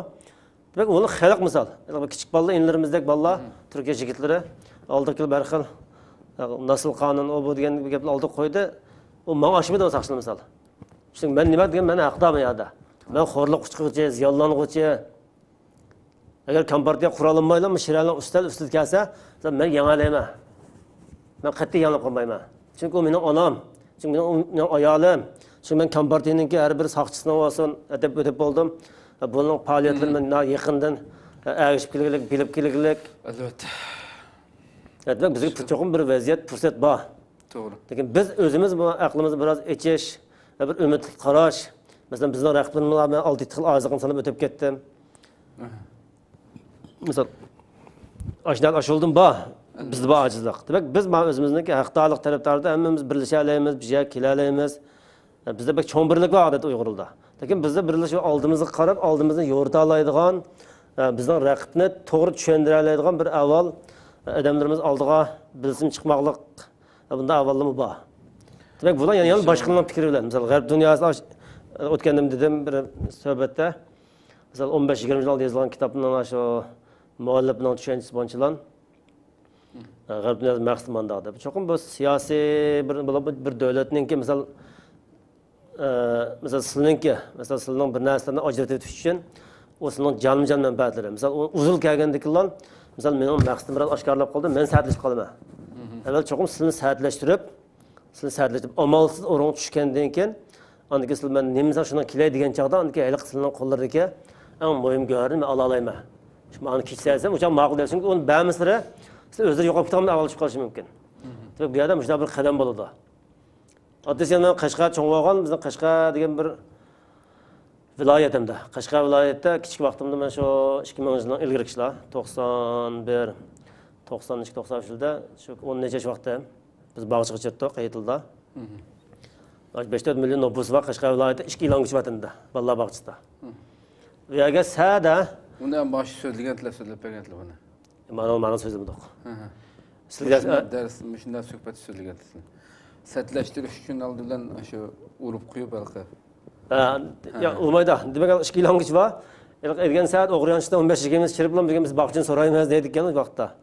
demak uni xalq misal, kichik bolalar, inlarimizdek bolalar, Turkiya yigitlari oldi kelib bir xil nasl qonun o bu degan gapni oldi qo'ydi. U menga oshmaydi saqchini misal. Shuning men nima degan, men haqdaman yerda. Men xo'rlik chiquvchi, ziyonlanuvchi. Eğer Kompartiya quralinmayla mishralar ustal kelsa, men yangalayman. Men qat'iy yanglab qolmayman. Chunki u mening onam, chunki mening ayolim. Chunki men Kompartiyaninki har bir saqchisini olsin, deb o'tib bo'ldim. Buning faoliyatlarini men yaqindan erishib kelganlik, bilib kelganlik. Albatta. Demak bizga cho'qim bir vaziyat, fursat bor. To'g'ri. Lekin biz o'zimiz bu aqlimizni biroz echish va bir umidli qarash. Masalan, bizning rahbarlarimiz 6 xil oziqni sanab o'tib ketdim. Misal aşnal aşıldım ba bizde ba acizlik. Demek biz özümüzdeki haqdalik taraftarda hemmimiz birleşelaymiz, bir şey kilalaymiz. Bizde bek çoğun birlik var adet Uygurulda. Lakin bizde birleşip aldığımızı qarab, aldığımızı yo'rta alaydigan, bizning raqibni to'g'ri tushundira oladigan bir avval adamlarimiz oldiga bilsin chiqmoqlik bunda avvallimi bor. Demek bular yana boshqalarning fikri bilan, misal g'arb dunyosida o'tgandim dedim bir suhbatda. Misal 15-20 yil oldin yozilgan kitobning shu muallifning tushunchasi bo'yicha g'arb dunyosi maqsad mandaqda. Cho'qim bu siyosiy bir davlatninki misal sizninki, misal sizning bir narsalarni ajratib tutish uchun o sizning jonli-jon manfaatlari. Misal uzil kelgandikilar, misal mening maqsadim biroz oshkorlab qoldi, men sa'atlashib qolaman. Avval cho'qim sizni sa'atlashtirib, amalsiz o'rin tushgandan keyin, andiki siz men nima shuna kelay degan chaqda, andiki hali sizning qo'llaridagi eng muhim go'rini men ola olaman. Şimdi onu kişilersem uçan mağul dersin ki onun beğenmesine siz özleri yokup tutamın avval çıkışı mümkün. Demek bir adam şuna bir kadem buludu. Adresiyandan Kaşgar çoğun bizden Kaşgar degen bir vilayetimde. Kaşgar vilayette küçük vaktimde ben şu 2000 yılından ilgili kişiler 91, 92, 93 yılda şu 10 nece vakti biz bağışık çıktık Kayıtlı'da. 5-4 milyon nüfusu var Kaşgar vilayette 2 ilan güç vatında. Vallahi bağışıkta. Ve eğer sağda Bundan başı söyleyen tilap söylep bergendiler bana. Bana sözüm yok. Ders şundan söhbet söyleyen tilap. Sertleştiriş için aldılar şu urup koyup belki. Ya olmaydı. Demek ki 2 yıl hangi var? Ergen saat oğruyançta 15-20 çırpılan biz bakçın sorayımız dedik yani vakta.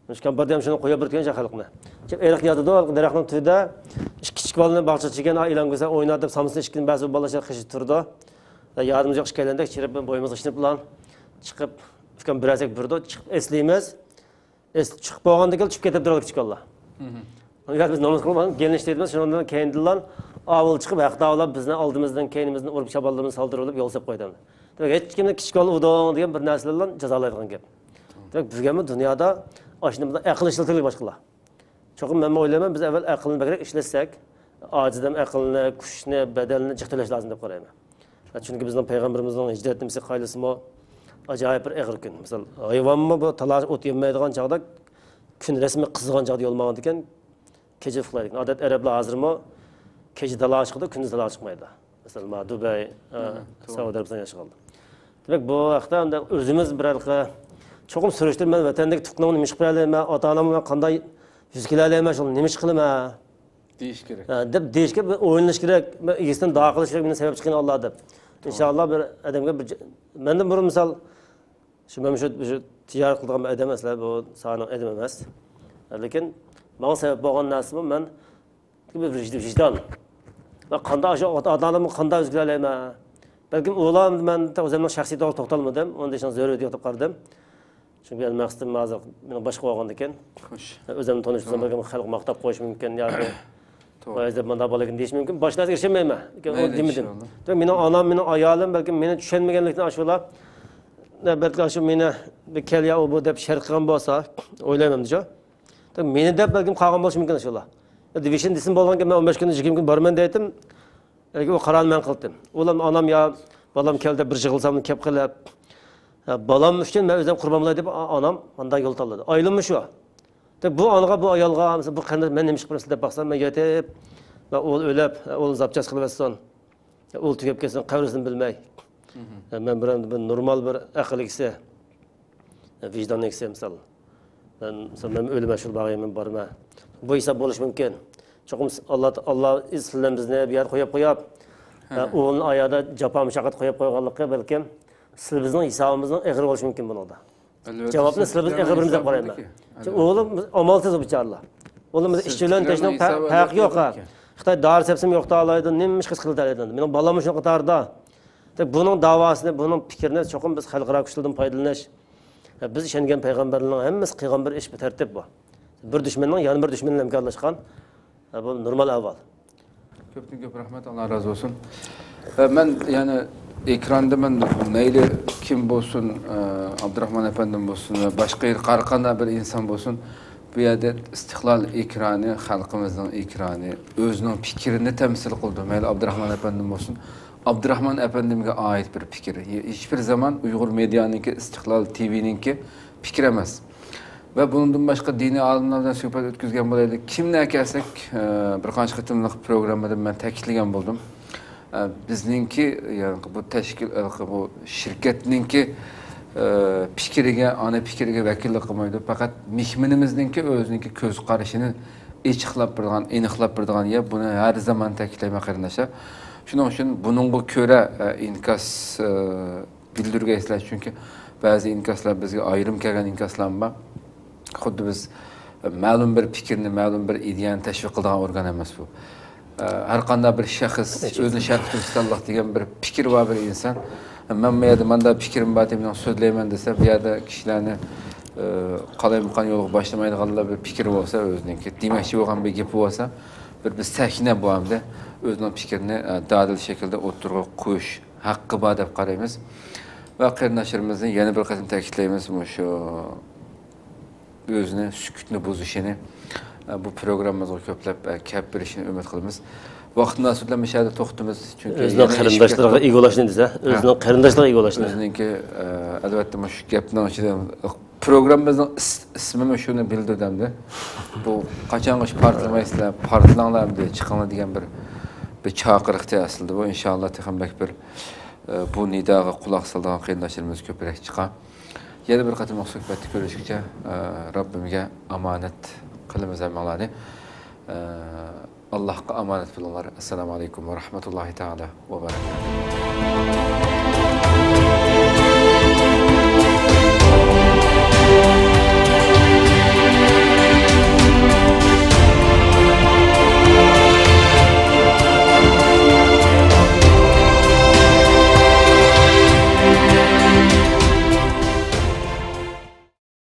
Müşkan bardayım şunu koyup bırtken şakalıkını. Erik yatıdı o derakның tüyde küçük balını bakçı çeken ilan güzel oynadıp samısın işkin bazı balaşar kışı turdu. Yardımcı yok şikayetlendik çırp boyumuz ışınıp lan. Çıkıp biraz burda çıkıp esleyimiz. Çıkıp boğanda gel çıkıp ketip duralım küçük Allah. Yani biz namaz kılmadan gelin işlediğimiz için ondan kendinden avul çıkıp ayakta avlap bizden aldığımızdan kendimizden urup şaballarımızı saldırılıp yol sep koydu. Demek hiç kimde küçük Allah udan diyen bir neslerle cezalaydıgan gap. Demek bizge mi dünyada aşınımızda akıl işletildi başkalar. Çok önemli oylamam biz evvel aklını bekerek işletsek, acizden aqlni, kuchni, bedelini jiqtilash lazım deb qarayman. Çünkü bizning payg'ambarimizning hijratimiz qaylisimi acayip bir ağır gün. Misal hayvanmı bu talaş ot yemaydigan chaqda kun resmi qizg'an chaqda yo'lmagan ekan, kecha uxlaydi. Odat arablar hozirmi kecha talash chiqdi, kunduz talash chiqmaydi. Misal ma Dubay, Saudiya Arabistonda yashaydi. Demek bu vaqtda o'zimiz bir cho'qim surishtirib, men vatandagi tuqnimni nima qilib qo'yalayman, ota-onamga qanday yuz kelalayman, shuni nima qilaman deyish kerak. deb deyishga o'ylanish kerak, egasidan duo qilish kerak, meni sabab chiqqan Alloh deb. İnşallah bir adamga bir menden burun misal şu ticaret qilgan adam emaslar, bu sani adam emas. Lekin bana sebep bo'lgan narsam men bir vijdon. Va qanday shu ota-onamni qanday o'zgarlayman. Balkim o'g'lim men o'zimning shaxsiy to'xtalmadim, onda ishon zaruriyat yo'q deb qaradim. Chunki men maqsadim hozir meni boshqa bo'lgan ekan. Xo'sh. O'zimni tanishsam balkim xalq maqtab qo'yish mumkin yoki Bayezid manda balakin deyish mumkin. Boshqa narsa erishmayman. O demedim. Mening onam, mening ayolim balkim meni tushunmaganlikdan ashula belki shu meni bir kelya u bu deb shart qilgan bo'lsa, o'ylayman dijo. Meni deb balkim qolgan bo'lishi mumkin ashula. Division desin bo'lganki men 15 kun 20 kun borman deydim. Balki u qarorni men qildim. Ulam onam yo balam keldi bir yig'ilsam kelib qilib balam uchun men o'zim qurban bo'lay deb onam bunday yo'l tanladi. Oylimmi shu? Bu anaga bu ayolga bu qanday men nima ish qilaman deb baqsam men yetib va o'l o'lib, o'l zapchas qilibsan. O'l tugab ketsin, qabrisini bilmay. Men bir normal bir aql kisi, vijdon kisi misal. Men o'lima shu bag'ayman borma. Bu esa bo'lish mumkin. Cho'qim Allah izlan bizni bir yer qo'yib, o'g'ilning oyog'ida jafo mushaqqat qo'yib qo'yganligi balkim siz bizning hisobimizning ig'ir bo'lishi mumkin bunda. Cevapni sizlar biz eg'ibimiz deb qarayman. O'g'lim amalsiz bicharalar. O'g'limiz ish bilan tashnoq farq yo'q. Xitoy dori sepsim yo'qda olaydi, nima ish qiladi. Mening bolam shu qatorda. Buning davosini, buning fikrini cho'qim biz xalqaro kuchlardan foydalanish. Biz ishongan payg'ambarlarning hammasi qilgan bir ish, bir tartib bor. Bir dushmanning yana bir dushman bilan hamkorlashgan. Bu normal avval. Ko'p rahmat, Alloh razı olsun. Men yani ekranda men mayli kim bo'lsin, Abdurahmon efendim bo'lsin va boshqa qarqanda bir inson bo'lsin, bu yerda istiqlol ekrani xalqimizning ekrani, o'zining fikrini temsil qildi. Mayli Abdurahmon efendim bo'lsin, Abdurahmon efendimga oid bir fikr. Hech bir zaman Uyg'ur medianiki, Istiqlol TV'ninki fikr emas. Ve bundan başka dini alimlerden suhbat o'tkazgan bo'laylik. Kimni kelsak, bir qancha qitimliq programmada men ta'kidlagan bo'ldim. Bizninki, yani bu tashkil, bu shirkatninki fikriga, ana fikriga vakillik qilmaydi. Faqat mehmonimizningki o'zininki ko'z qarashini echiqlab turgan, aniqlab turgan ya buni har zaman ta'kidlayman qarindoshlar. Shuning uchun buningga ko'ra inkas bildirgaysizlar, chunki ba'zi inkaslar bizga ayrim kelgan inkaslar bor. Xuddi biz ma'lum bir fikrni, ma'lum bir ideyani tashviq qiladigan organ emas bu. Har qanday bir shaxs o'zini sharh qilishdanlik degan bir fikr va bir inson. Men bu yerda menda fikrim bor deb so'zlayman desa, bu yerda kishilarni qalaymiqan yo'lga boshlamaydiganlar bir fikr bo'lsa, o'ziniki demoqchi bo'lgan bir gap bo'lsa, biz sakina bu hamda o'zining fikrini dadil shaklda o'tirib qo'yish haqqi bor deb qaraymiz. Va qarindoshlarimizni yana bir qatim ta'kidlaymiz, shu özünü sükutni bozuşunu bu programımızda köplep kep verişini ümit qilamiz. Vaqtdan sonra müşahede toxtimiz çünkü özünün qarindoshlarga egolaşını desa, özünün qarindoshlarga egolaşını. Özününki albatta shu gapdan ichida programmamızın ismini shuni bildirdimdi. Bu qachongacha partlamaysilar, partlanglar deb chiqinglar degan bir chaqiriqdi aslida bu. İnşallah texambek bir bu nidaga quloq solgan qarindoshlarimiz ko'proq chiqar. Yeni bir qatim suhbatda ko'rishguncha Rabbimga omonat qilamiz amallarni. Allohga omonat bo'linglar. Assalomu alaykum va rahmatullohi taala va barakatuh.